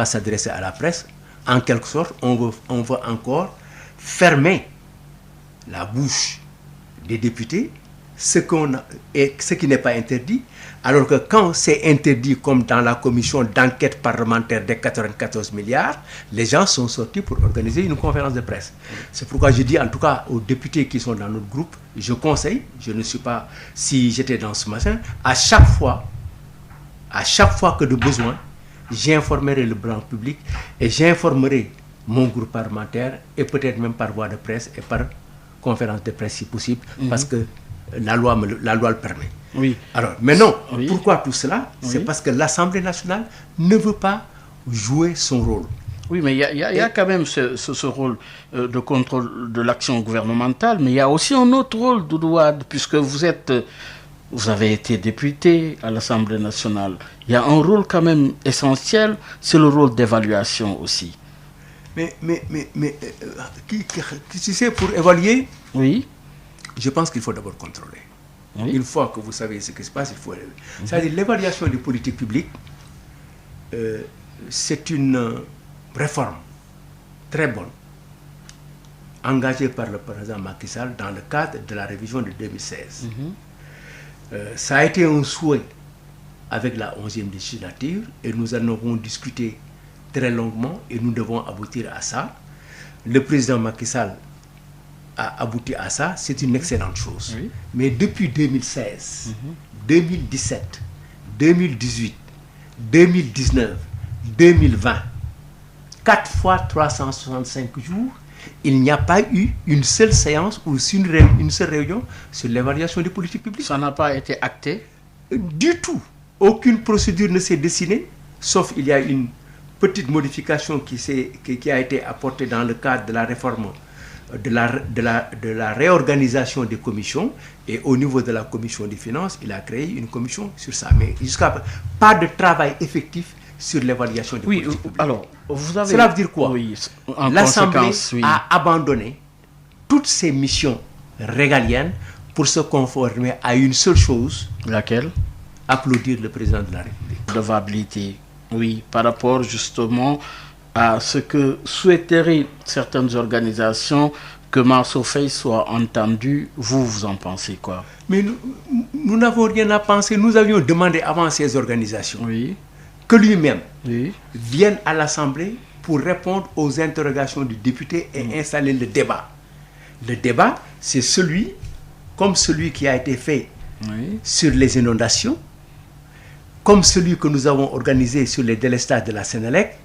s'adresser à la presse. En quelque sorte, on veut encore fermer la bouche des députés, ce qui n'est pas interdit, alors que quand c'est interdit, comme dans la commission d'enquête parlementaire des 94 milliards, les gens sont sortis pour organiser une conférence de presse. C'est pourquoi je dis en tout cas aux députés qui sont dans notre groupe, je conseille, je ne suis pas, si j'étais dans ce machin, à chaque fois que de besoin, j'informerai le grand public et j'informerai mon groupe parlementaire et peut-être même par voie de presse et par conférence de presse si possible, parce que la loi le permet. Oui. Alors, maintenant, pourquoi tout cela? C'est parce que l'Assemblée nationale ne veut pas jouer son rôle. Oui, mais il y a quand même ce rôle de contrôle de l'action gouvernementale, mais il y a aussi un autre rôle, Doudou Wade, puisque vous avez été député à l'Assemblée nationale. Il y a un rôle quand même essentiel, c'est le rôle d'évaluation aussi. Mais tu sais, pour évaluer, je pense qu'il faut d'abord contrôler. Une fois que vous savez ce qui se passe, il faut... C'est-à-dire l'évaluation des politiques publiques, c'est une réforme très bonne, engagée par le président Macky Sall dans le cadre de la révision de 2016. Ça a été un souhait avec la 11e législature et nous en avons discuté très longuement et nous devons aboutir à ça. Le président Macky Sall a abouti à ça, c'est une excellente chose. Mais depuis 2016, 2017, 2018, 2019, 2020, 4 fois 365 jours, il n'y a pas eu une seule séance ou une seule réunion sur l'évaluation des politiques publiques. Ça n'a pas été acté? Du tout. Aucune procédure ne s'est dessinée, sauf il y a une petite modification qui a été apportée dans le cadre de la réforme de la réorganisation des commissions, et au niveau de la commission des finances, il a créé une commission sur ça. Mais jusqu'à pas de travail effectif sur l'évaluation des politiques publiques. Alors, cela veut dire quoi? L'Assemblée a abandonné toutes ses missions régaliennes pour se conformer à une seule chose. Laquelle? Applaudir le président de la République. Redevabilité. Oui, par rapport justement à ce que souhaiteraient certaines organisations que Mansour Faye soit entendu. Vous en pensez quoi? Mais nous n'avons rien à penser. Nous avions demandé avant ces organisations que lui-même vienne à l'Assemblée pour répondre aux interrogations du député et installer le débat. Le débat, c'est celui qui a été fait sur les inondations, comme celui que nous avons organisé sur les délestages de la Sénélec,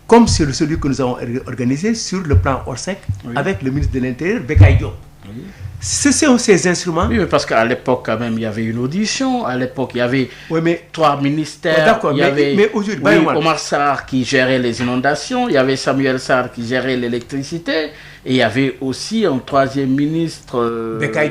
comme celui que nous avons organisé sur le plan Orsec avec le ministre de l'Intérieur, Bekay Diop. Ce sont ces instruments. Oui, mais parce qu'à l'époque, quand même, il y avait une audition. À l'époque, il y avait 3 ministères. D'accord, il y avait mais aujourd'hui, Omar Sarr qui gérait les inondations. Il y avait Samuel Sarr qui gérait l'électricité. Et il y avait aussi un 3e ministre, Bekay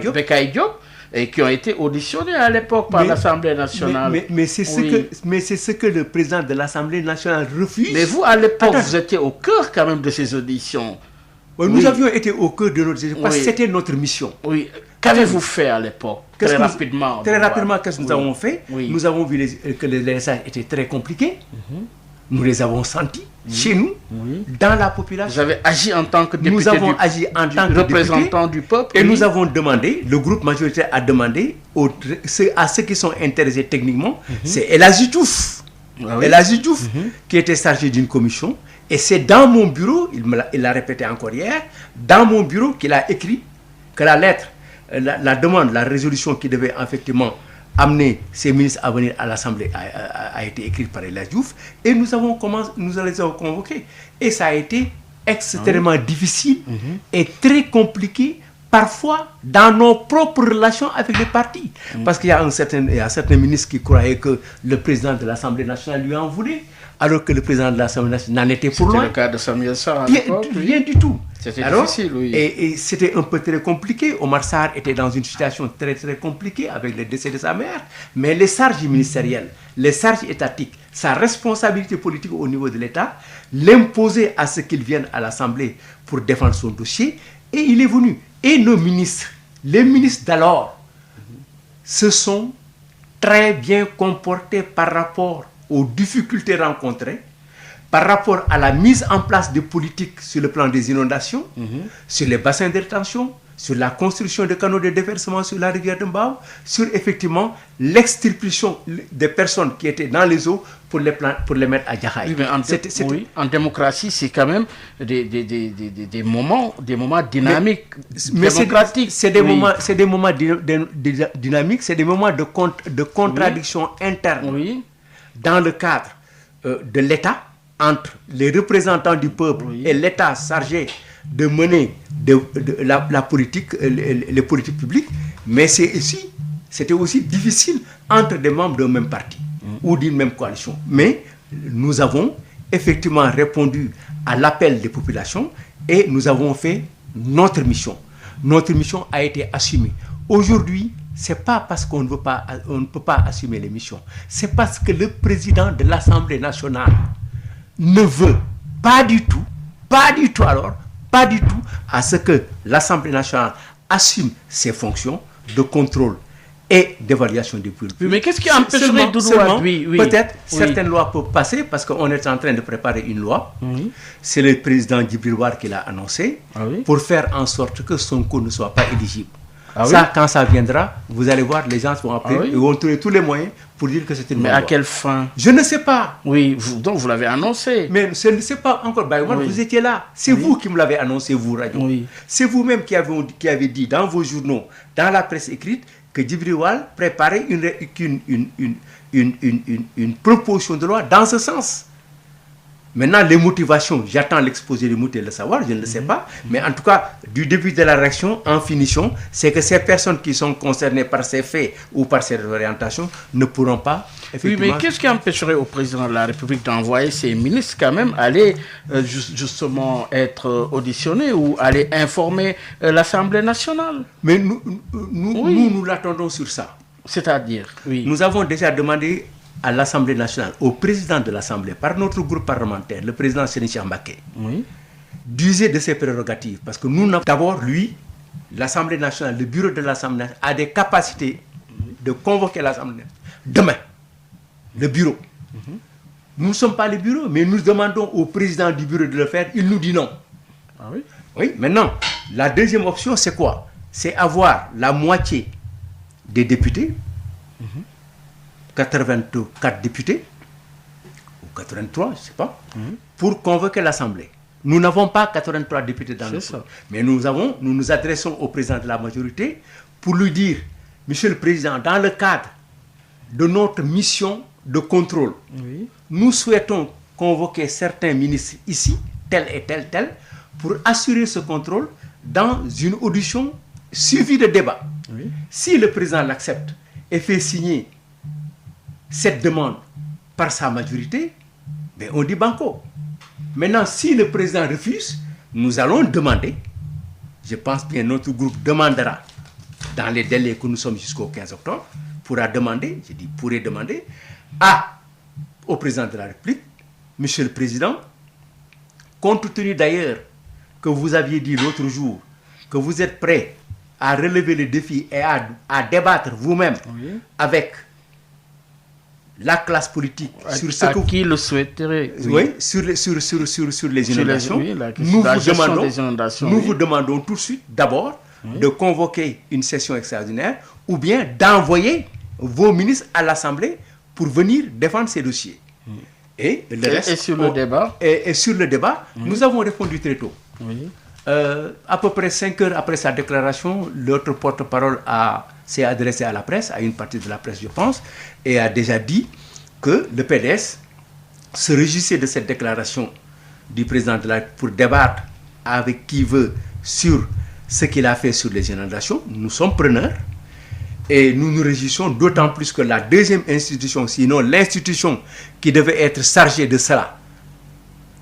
Diop, et qui ont été auditionnés à l'époque par l'Assemblée nationale. Mais c'est ce que le président de l'Assemblée nationale refuse. Mais vous, à l'époque, vous étiez au cœur quand même de ces auditions. Nous avions été au cœur de notre parce que c'était notre mission. Qu'avez-vous fait à l'époque? Très rapidement. Très rapidement, qu'est-ce que nous avons fait? Oui. Nous avons vu que les messages étaient très compliqués. Nous les avons sentis chez nous, dans la population. Vous avez agi en tant que député, nous avons agi en tant que représentant du peuple. Et nous avons demandé, le groupe majoritaire a demandé à ceux qui sont intéressés techniquement, c'est El Hadji Diouf. El Hadji Diouf qui était chargé d'une commission. Et c'est dans mon bureau, il l'a répété encore hier, dans mon bureau qu'il a écrit que la lettre, la demande, la résolution qui devait effectivement amener ces ministres à venir à l'Assemblée a été écrite par El Hadji Diouf, et nous les avons convoqués. Et ça a été extrêmement difficile et très compliqué, parfois dans nos propres relations avec les partis. Parce qu'il y a certains ministres qui croyaient que le président de l'Assemblée nationale lui en voulait, alors que le président de l'Assemblée nationale n'en était pour loin. C'était le cas de Samuel Sarr. Rien du tout. C'était difficile, oui. Et c'était un peu très compliqué. Omar Sarr était dans une situation très très compliquée avec le décès de sa mère. Mais les charges ministérielles, les charges étatiques, sa responsabilité politique au niveau de l'État, l'imposaient à ce qu'il vienne à l'Assemblée pour défendre son dossier. Et il est venu. Et nos ministres, les ministres d'alors, se sont très bien comportés par rapport aux difficultés rencontrées, par rapport à la mise en place de politiques sur le plan des inondations, sur les bassins de rétention, sur la construction de canaux de déversement sur la rivière de Mbao, sur effectivement l'extirpation des personnes qui étaient dans les eaux pour les mettre à Djahaï. Oui, mais en démocratie, c'est quand même des moments dynamiques, démocratiques. C'est des moments dynamiques, c'est des moments de contradiction interne dans le cadre de l'État, entre les représentants du peuple et l'État chargé de mener la politique, les politiques publiques, mais c'était aussi difficile entre des membres d'un même parti ou d'une même coalition. Mais nous avons effectivement répondu à l'appel des populations et nous avons fait notre mission. Notre mission a été assumée. Aujourd'hui, c'est pas parce qu'on ne peut pas assumer les missions, c'est parce que le président de l'Assemblée nationale ne veut pas du tout à ce que l'Assemblée nationale assume ses fonctions de contrôle et d'évaluation des politiques. Oui, mais qu'est-ce qui empêcherait de peut-être certaines lois peuvent passer parce qu'on est en train de préparer une loi. C'est le président Djibril War qui l'a annoncé pour faire en sorte que Sonko ne soit pas éligible. Quand ça viendra, vous allez voir, les gens vont appeler et vont trouver tous les moyens pour dire que c'est une loi. Mais à quelle fin? Je ne sais pas. Oui, donc vous l'avez annoncé. Mais je ne sais pas encore. Vous étiez là. C'est vous qui me l'avez annoncé, vous, Radio. C'est vous-même qui avez dit dans vos journaux, dans la presse écrite, que Djibril War préparait une proposition de loi dans ce sens. Maintenant, les motivations, j'attends l'exposé des motifs de le savoir, je ne le sais pas. Mais en tout cas, du début de la réaction, en finition, c'est que ces personnes qui sont concernées par ces faits ou par ces orientations ne pourront pas, effectivement... Oui, mais qu'est-ce qui empêcherait au président de la République d'envoyer ses ministres quand même aller justement être auditionnés ou aller informer l'Assemblée nationale? Mais nous l'attendons sur ça. C'est-à-dire, nous avons déjà demandé à l'Assemblée nationale, au président de l'Assemblée, par notre groupe parlementaire, le président Serigne Cheikh Mbacké, d'user de ses prérogatives. Parce que nous, d'abord, lui, l'Assemblée nationale, le bureau de l'Assemblée nationale, a des capacités de convoquer l'Assemblée nationale. Demain, le bureau. Nous ne sommes pas le bureau, mais nous demandons au président du bureau de le faire. Il nous dit non. Oui, maintenant, la deuxième option, c'est quoi? C'est avoir la moitié des députés, 84 députés, ou 83, je ne sais pas, pour convoquer l'Assemblée. Nous n'avons pas 83 députés dans le pays. Mais nous nous adressons au président de la majorité pour lui dire, Monsieur le Président, dans le cadre de notre mission de contrôle, nous souhaitons convoquer certains ministres ici, tel et tel, pour assurer ce contrôle dans une audition suivie de débat. Si le président l'accepte et fait signer cette demande par sa majorité, ben on dit banco. Maintenant, si le président refuse, nous allons demander, je pense bien notre groupe demandera, dans les délais que nous sommes jusqu'au 15 octobre, pourrait demander au président de la République, Monsieur le Président, compte tenu d'ailleurs que vous aviez dit l'autre jour que vous êtes prêt à relever le défi et à débattre vous-même avec la classe politique sur ce que qui le souhaiterait. sur les inondations. Nous vous demandons tout de suite d'abord de convoquer une session extraordinaire ou bien d'envoyer vos ministres à l'Assemblée pour venir défendre ces dossiers. Et sur le débat et sur le débat, nous avons répondu très tôt. À peu près 5 heures après sa déclaration, l'autre porte-parole s'est adressé à la presse, à une partie de la presse, je pense, et a déjà dit que le PDS se réjouissait de cette déclaration du président de la République pour débattre avec qui veut sur ce qu'il a fait sur les inondations. Nous sommes preneurs et nous nous réjouissons d'autant plus que la deuxième institution, sinon l'institution qui devait être chargée de cela,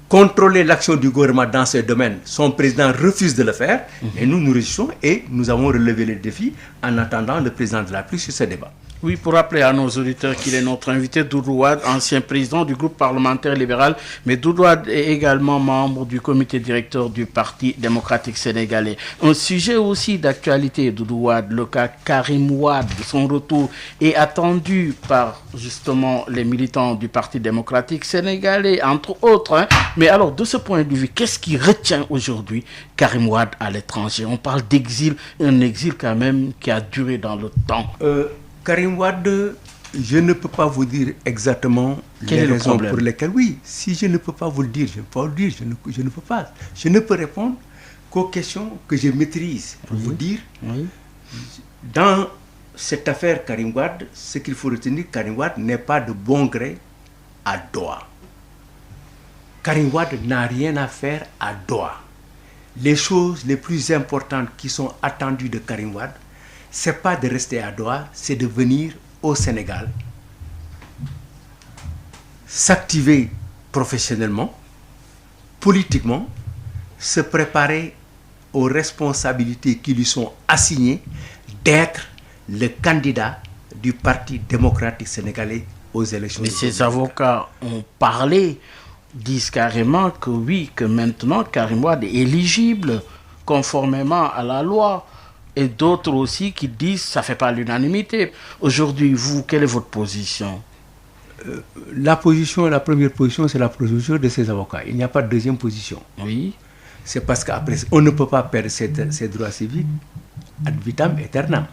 contrôler l'action du gouvernement dans ce domaine, son président refuse de le faire, et nous nous réjouissons et nous avons relevé le défi en attendant le président de la République sur ce débat. Oui, pour rappeler à nos auditeurs qu'il est notre invité, Doudou Wade, ancien président du groupe parlementaire libéral, mais Doudou Wade est également membre du comité directeur du Parti démocratique sénégalais. Un sujet aussi d'actualité, Doudou Wade, le cas Karim Wade, son retour est attendu par justement les militants du Parti démocratique sénégalais, entre autres. Mais alors, de ce point de vue, qu'est-ce qui retient aujourd'hui Karim Wade à l'étranger? On parle d'exil, un exil quand même qui a duré dans le temps. Karim Wade, je ne peux pas vous dire exactement les raisons pour lesquelles. Oui, si je ne peux pas vous le dire, je ne peux pas le dire, je ne peux pas. Je ne peux répondre qu'aux questions que je maîtrise. Pour vous dire, dans cette affaire Karim Wade, ce qu'il faut retenir, Karim Wade n'est pas de bon gré à Doha. Karim Wade n'a rien à faire à Doha. Les choses les plus importantes qui sont attendues de Karim Wade, ce n'est pas de rester à Doha, c'est de venir au Sénégal, s'activer professionnellement, politiquement, se préparer aux responsabilités qui lui sont assignées d'être le candidat du Parti démocratique sénégalais aux élections. Mais ces avocats ont parlé, disent carrément que oui, que maintenant Karim Wade est éligible conformément à la loi. Et d'autres aussi qui disent que ça ne fait pas l'unanimité. Aujourd'hui, vous, quelle est votre position? La première position, c'est la position de ces avocats. Il n'y a pas de deuxième position. Oui. C'est parce qu'après, on ne peut pas perdre ses droits civiques ad vitam aeternam.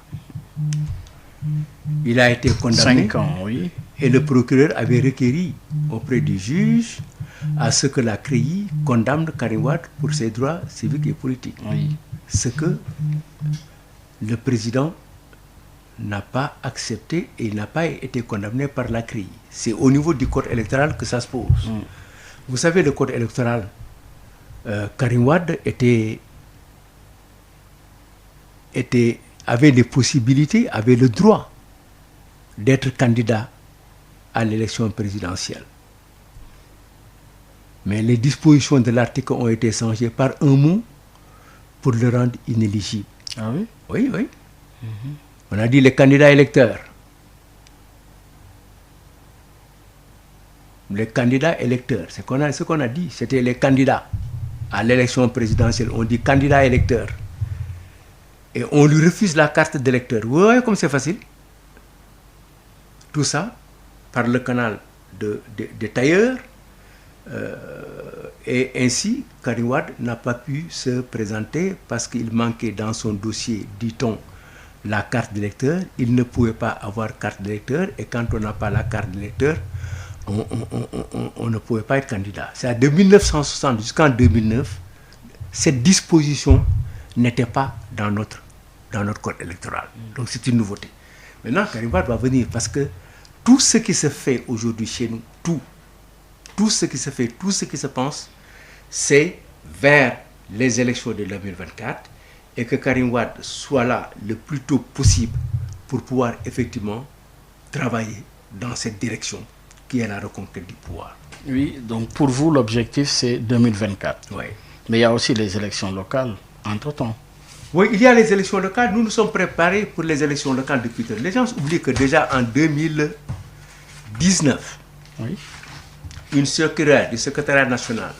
Il a été condamné. 5 ans, oui. Et le procureur avait requéri auprès du juge à ce que la CREI condamne Karim Wade pour ses droits civiques et politiques. Oui. Ce que le président n'a pas accepté et il n'a pas été condamné par la CREI. C'est au niveau du code électoral que ça se pose. Vous savez, le code électoral, Karim Wade avait des possibilités, avait le droit d'être candidat à l'élection présidentielle. Mais les dispositions de l'article ont été changées par un mot pour le rendre inéligible. Ah oui? Oui, oui. On a dit les candidats électeurs. Les candidats électeurs, c'est ce qu'on a dit. C'était les candidats à l'élection présidentielle. On dit candidat électeur. Et on lui refuse la carte d'électeur. Vous voyez comme c'est facile? Tout ça par le canal de tailleurs. Et ainsi, Karim Wade n'a pas pu se présenter parce qu'il manquait dans son dossier, dit-on, la carte d'électeur. Il ne pouvait pas avoir carte d'électeur et quand on n'a pas la carte d'électeur, on ne pouvait pas être candidat. C'est de 1960 jusqu'en 2009, cette disposition n'était pas dans notre code électoral. Donc c'est une nouveauté. Maintenant, Karim Wade va venir parce que tout ce qui se fait aujourd'hui chez nous, tout ce qui se fait, tout ce qui se pense, c'est vers les élections de 2024 et que Karim Wade soit là le plus tôt possible pour pouvoir effectivement travailler dans cette direction qui est la reconquête du pouvoir. Oui, donc pour vous, l'objectif c'est 2024. Oui. Mais il y a aussi les élections locales entre-temps. Oui, il y a les élections locales. Nous nous sommes préparés pour les élections locales depuis tôt. Les gens oublient que déjà en 2019, oui, une circulaire du secrétariat national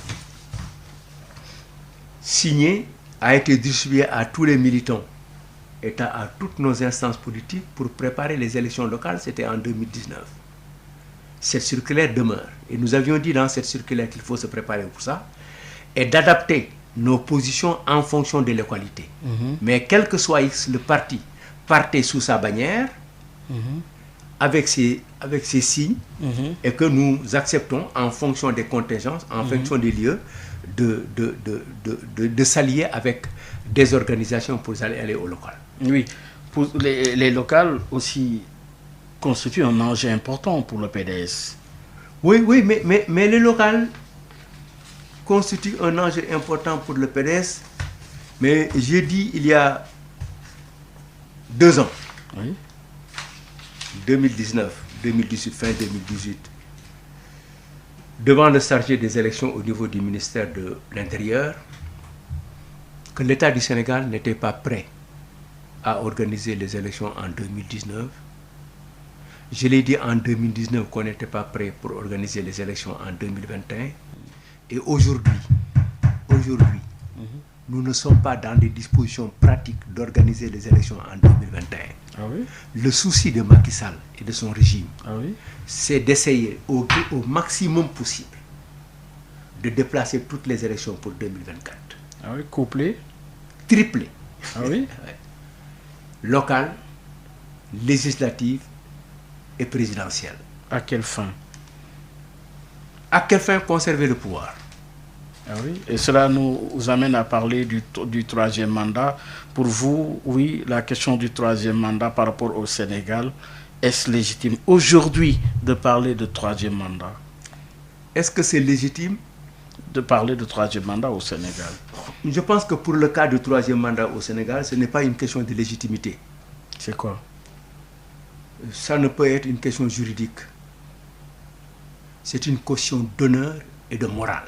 signée a été distribuée à tous les militants et à toutes nos instances politiques pour préparer les élections locales, c'était en 2019. Cette circulaire demeure. Et nous avions dit dans cette circulaire qu'il faut se préparer pour ça et d'adapter nos positions en fonction de l'équalité. Mais quel que soit X, le parti partait sous sa bannière avec ses signes et que nous acceptons en fonction des contingences, en fonction des lieux, de s'allier avec des organisations pour aller au local. Oui, pour les locales aussi constituent un enjeu important pour le PDS. Oui, mais les locales constituent un enjeu important pour le PDS, mais j'ai dit il y a 2 ans, 2019, 2018, fin 2018, devant le chargé des élections au niveau du ministère de l'Intérieur, que l'État du Sénégal n'était pas prêt à organiser les élections en 2019. Je l'ai dit en 2019 qu'on n'était pas prêt pour organiser les élections en 2021. Et aujourd'hui, nous ne sommes pas dans des dispositions pratiques d'organiser les élections en 2021. Ah oui? Le souci de Macky Sall et de son régime, c'est d'essayer au maximum possible de déplacer toutes les élections pour 2024. Ah oui, couplé? Triplé. Ah oui? Local, législative et présidentielle. À quelle fin? À quelle fin? Conserver le pouvoir. Ah oui? Et cela nous amène à parler du troisième mandat. Pour vous, oui, la question du troisième mandat par rapport au Sénégal, est-ce légitime aujourd'hui de parler de troisième mandat? Est-ce que c'est légitime de parler de troisième mandat au Sénégal? Je pense que pour le cas du troisième mandat au Sénégal, ce n'est pas une question de légitimité. C'est quoi? Ça ne peut être une question juridique. C'est une question d'honneur et de morale.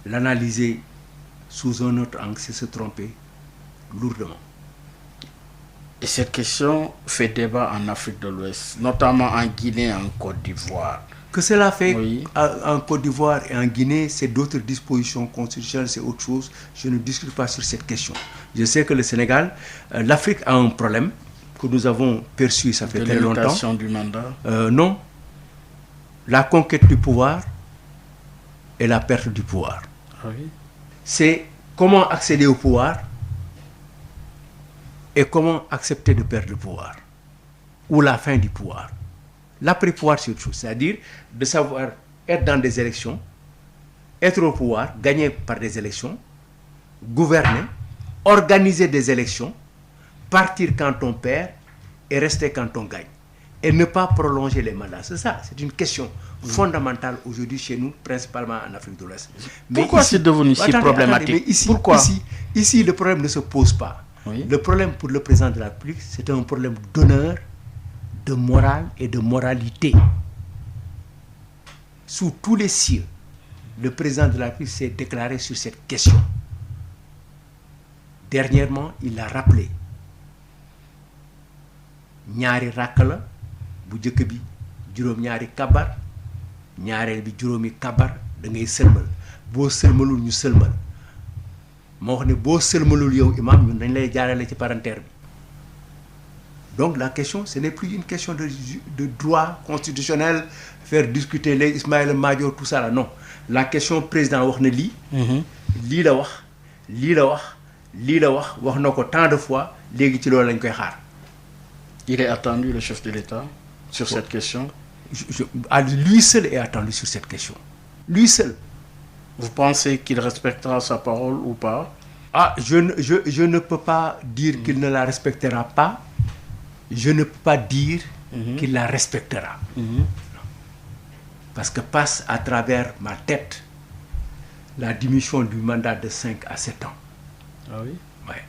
L'analyser sous un autre angle, c'est se tromper lourdement. Et cette question fait débat en Afrique de l'Ouest, notamment en Guinée et en Côte d'Ivoire. Que cela fait en Côte d'Ivoire et en Guinée, c'est d'autres dispositions constitutionnelles, c'est autre chose. Je ne discute pas sur cette question. Je sais que le Sénégal, l'Afrique a un problème que nous avons perçu, ça fait très longtemps. Limitation du mandat? Non. La conquête du pouvoir et la perte du pouvoir. Ah oui? C'est comment accéder au pouvoir et comment accepter de perdre le pouvoir. Ou la fin du pouvoir. L'après-pouvoir, c'est autre chose. C'est-à-dire de savoir être dans des élections, être au pouvoir, gagner par des élections, gouverner, organiser des élections, partir quand on perd et rester quand on gagne. Et ne pas prolonger les mandats. C'est ça, c'est une question fondamentale aujourd'hui chez nous, principalement en Afrique de l'Ouest. Pourquoi c'est devenu si problématique? Pourquoi? Ici, le problème ne se pose pas. Oui. Le problème pour le président de la République, c'est un problème d'honneur, de morale et de moralité. Sous tous les cieux, le président de la République s'est déclaré sur cette question. Dernièrement, il l'a rappelé. Ñaari rakk la bu jëkk bi juróom ñaari kabar ñaareel bi juróomi kabar da ngay sëlmal boo sëlmalul ñu sëlmal moo wax ne boo sëlmalul yow imam ñun dañ lay jaarale ci parentère bi. Donc la question, ce n'est plus une question de droit constitutionnel, faire discuter les Ismaïla Madior, tout ça là, non. La question président wax na lii lii la wax lii la wax lii la wax na ko tant de fois léegi ci loolu lañ koy xaar. Il est attendu, le chef de l'État, sur cette question? Lui seul est attendu sur cette question. Lui seul. Vous pensez qu'il respectera sa parole ou pas? Ah, je ne peux pas dire qu'il ne la respectera pas. Je ne peux pas dire qu'il la respectera. Parce que passe à travers ma tête la diminution du mandat de 5 à 7 ans. Ah oui? Ouais.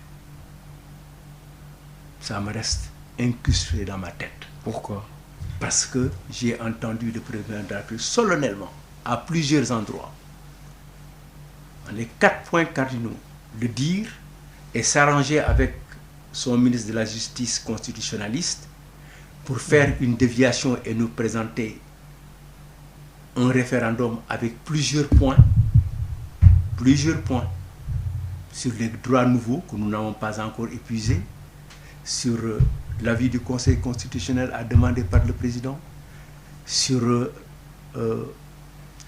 Ça me reste incrusté dans ma tête. Pourquoi? Parce que j'ai entendu le président de la République solennellement, à plusieurs endroits, dans les 4 points cardinaux, le dire et s'arranger avec son ministre de la Justice constitutionnaliste pour faire une déviation et nous présenter un référendum avec plusieurs points sur les droits nouveaux que nous n'avons pas encore épuisés, sur l'avis du Conseil constitutionnel à demander par le président, sur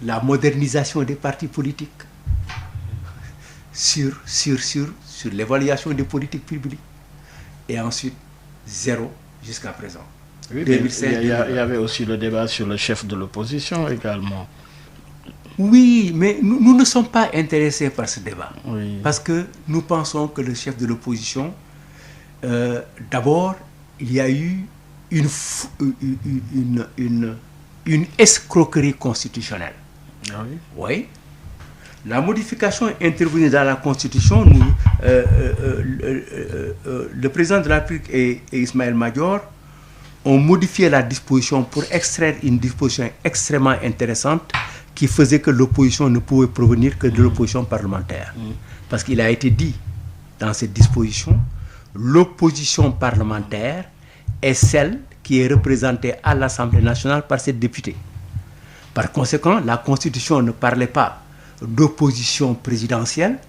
la modernisation des partis politiques, sur l'évaluation des politiques publiques, et ensuite zéro jusqu'à présent. Oui, 2016, il y avait aussi le débat sur le chef de l'opposition également. Oui, mais nous ne sommes pas intéressés par ce débat. Oui. Parce que nous pensons que le chef de l'opposition, d'abord, il y a eu une escroquerie constitutionnelle. Ah oui. Oui. La modification intervenue dans la Constitution, le président de la République et Ismaël Madior ont modifié la disposition pour extraire une disposition extrêmement intéressante qui faisait que l'opposition ne pouvait provenir que de l'opposition parlementaire. Parce qu'il a été dit dans cette disposition, l'opposition parlementaire est celle qui est représentée à l'Assemblée nationale par ses députés. Par conséquent, la Constitution ne parlait pas d'opposition présidentielle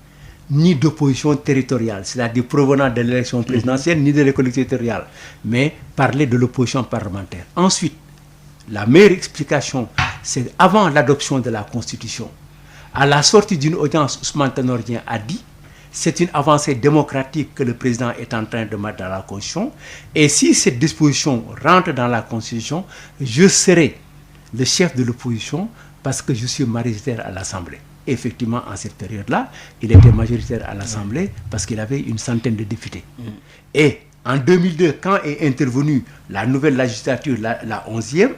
ni d'opposition territoriale, c'est-à-dire provenant de l'élection présidentielle ni de les collectivités territoriales, mais parlait de l'opposition parlementaire. Ensuite, la meilleure explication, c'est avant l'adoption de la Constitution, à la sortie d'une audience, Ousmane Tanor Dieng a dit c'est une avancée démocratique que le président est en train de mettre dans la Constitution, et si cette disposition rentre dans la Constitution, je serai le chef de l'opposition parce que je suis majoritaire à l'Assemblée. Effectivement, en cette période-là, il était majoritaire à l'Assemblée parce qu'il avait une centaine de députés. Et en 2002, quand est intervenue la nouvelle législature, la 11e,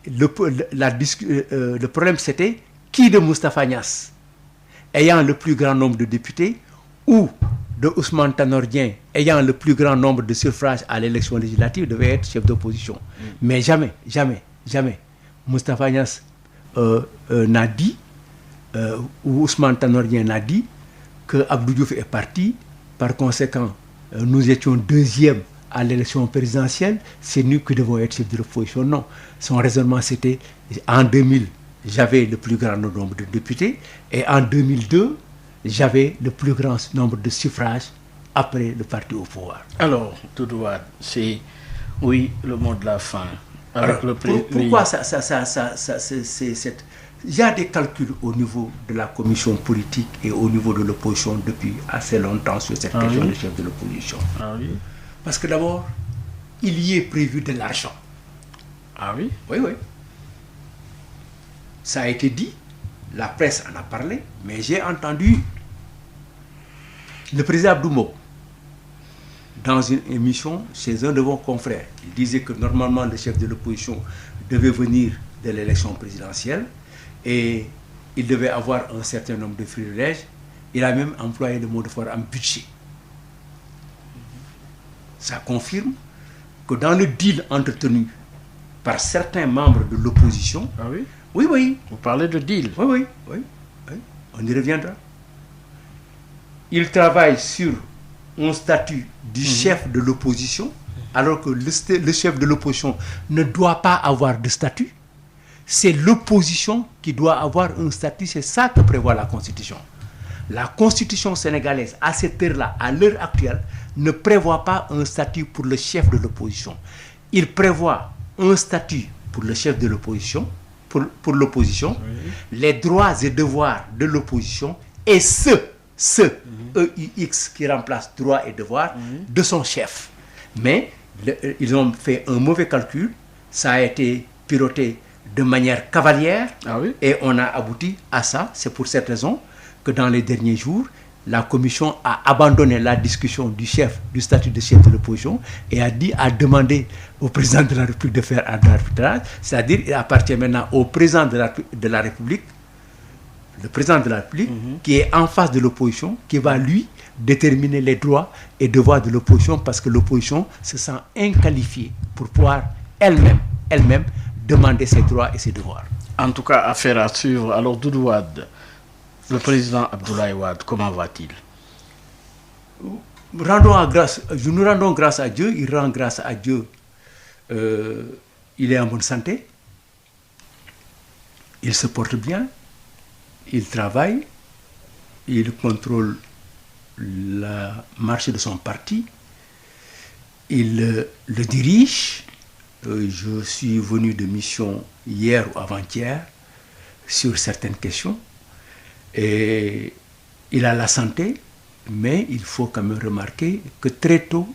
le problème c'était qui de Moustapha Niasse, ayant le plus grand nombre de députés, ou de Ousmane Tanor Dieng, ayant le plus grand nombre de suffrages à l'élection législative, devait être chef d'opposition. Mais jamais Moustapha Niasse n'a dit, ou Ousmane Tanor Dieng n'a dit, que Abdou Diouf est parti. Par conséquent, nous étions deuxième à l'élection présidentielle, c'est nous qui devons être chef de l'opposition. Non, son raisonnement c'était, en 2000, j'avais le plus grand nombre de députés, et en 2002, j'avais le plus grand nombre de suffrages après le parti au pouvoir. Alors, Doudou Wade, c'est, oui, le mot de la fin. Avec Alors, pourquoi il y a des calculs au niveau de la commission politique et au niveau de l'opposition depuis assez longtemps sur cette question de chef de l'opposition. Ah oui. Parce que d'abord, il y est prévu de l'argent. Ah oui. Oui. Ça a été dit, la presse en a parlé, mais j'ai entendu le président Abdou Mbow dans une émission chez un de vos confrères. Il disait que normalement le chef de l'opposition devait venir de l'élection présidentielle et il devait avoir un certain nombre de privilèges. Il a même employé le mot de fort en budget. Ça confirme que dans le deal entretenu par certains membres de l'opposition... Ah oui. Oui. Vous parlez de deal. Oui. On y reviendra. Il travaille sur un statut du chef de l'opposition, alors que le chef de l'opposition ne doit pas avoir de statut. C'est l'opposition qui doit avoir un statut, c'est ça que prévoit la Constitution. La Constitution sénégalaise, à cette heure-là, à l'heure actuelle, ne prévoit pas un statut pour le chef de l'opposition. Il prévoit un statut pour le chef de l'opposition, pour l'opposition, les droits et devoirs de l'opposition et EUX qui remplace droits et devoirs de son chef. Mais ils ont fait un mauvais calcul, ça a été piloté de manière cavalière et on a abouti à ça. C'est pour cette raison que dans les derniers jours, la commission a abandonné la discussion du statut de chef de l'opposition et a demandé au président de la République de faire un arbitrage, c'est-à-dire il appartient maintenant au président de la République, le président de la République, qui est en face de l'opposition, qui va lui déterminer les droits et devoirs de l'opposition parce que l'opposition se sent inqualifiée pour pouvoir elle-même demander ses droits et ses devoirs. En tout cas, affaire à suivre. Alors, Doudou Wade, le président Abdoulaye Wade, comment va-t-il? Nous rendons grâce à Dieu, il rend grâce à Dieu. Il est en bonne santé, il se porte bien, il travaille, il contrôle la marche de son parti, il le dirige. Je suis venu de mission hier ou avant-hier sur certaines questions. Et il a la santé, mais il faut quand même remarquer que très tôt,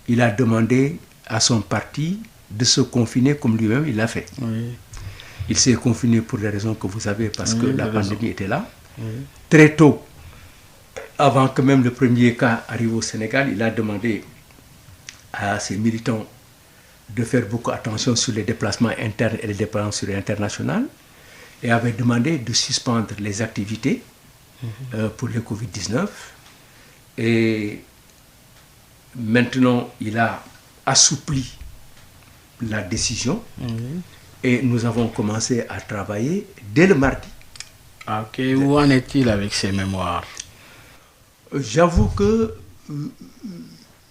il a demandé à son parti de se confiner comme lui-même il l'a fait. Oui. Il s'est confiné pour les raisons que vous savez, parce que la pandémie était là. Oui. Très tôt, avant que même le premier cas arrive au Sénégal, il a demandé à ses militants de faire beaucoup attention sur les déplacements internes et les déplacements sur l'international, et avait demandé de suspendre les activités pour le Covid-19. Et maintenant, il a assoupli la décision et nous avons commencé à travailler dès le mardi. Ok, où en est-il avec ses mémoires? J'avoue que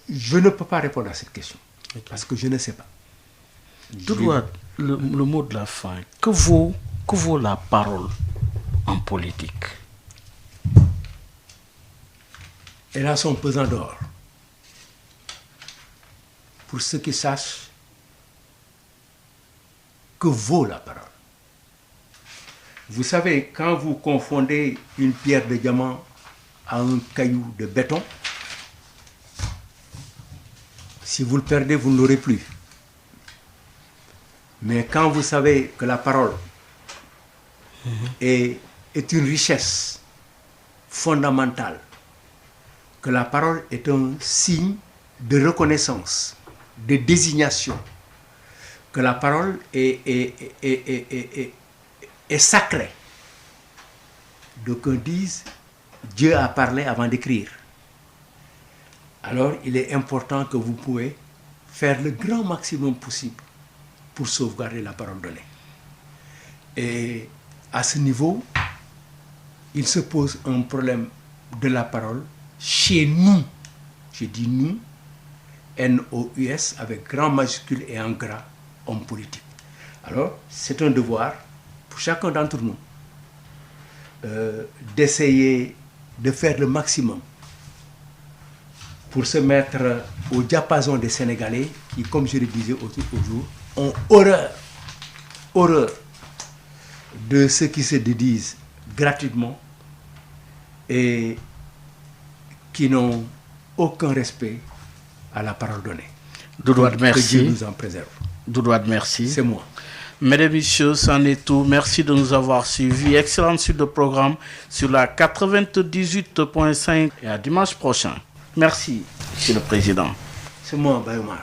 je ne peux pas répondre à cette question, parce que je ne sais pas. Doudouad, le mot de la fin, que vaut la parole en politique? Elle a son pesant d'or. Pour ceux qui sachent que vaut la parole. Vous savez, quand vous confondez une pierre de diamant à un caillou de béton, si vous le perdez, vous ne l'aurez plus. Mais quand vous savez que la parole est une richesse fondamentale, que la parole est un signe de reconnaissance, de désignation, que la parole est sacrée. D'aucuns disent Dieu a parlé avant d'écrire. Alors il est important que vous pouvez faire le grand maximum possible pour sauvegarder la parole donnée. Et à ce niveau, il se pose un problème de la parole chez nous. Je dis nous, N-O-U-S, avec grand majuscule et en gras, hommes politiques. Alors, c'est un devoir pour chacun d'entre nous d'essayer de faire le maximum pour se mettre au diapason des Sénégalais qui, comme je le disais aujourd'hui, ont horreur de ceux qui se dédisent gratuitement et qui n'ont aucun respect à la parole donnée. Doudouad, merci. Que Dieu nous en préserve. Doudouad, merci. C'est moi. Mesdames et messieurs, c'en est tout. Merci de nous avoir suivis. Excellente suite de programme sur la 98.5 et à dimanche prochain. Merci, Monsieur le Président. C'est moi, Bayomar.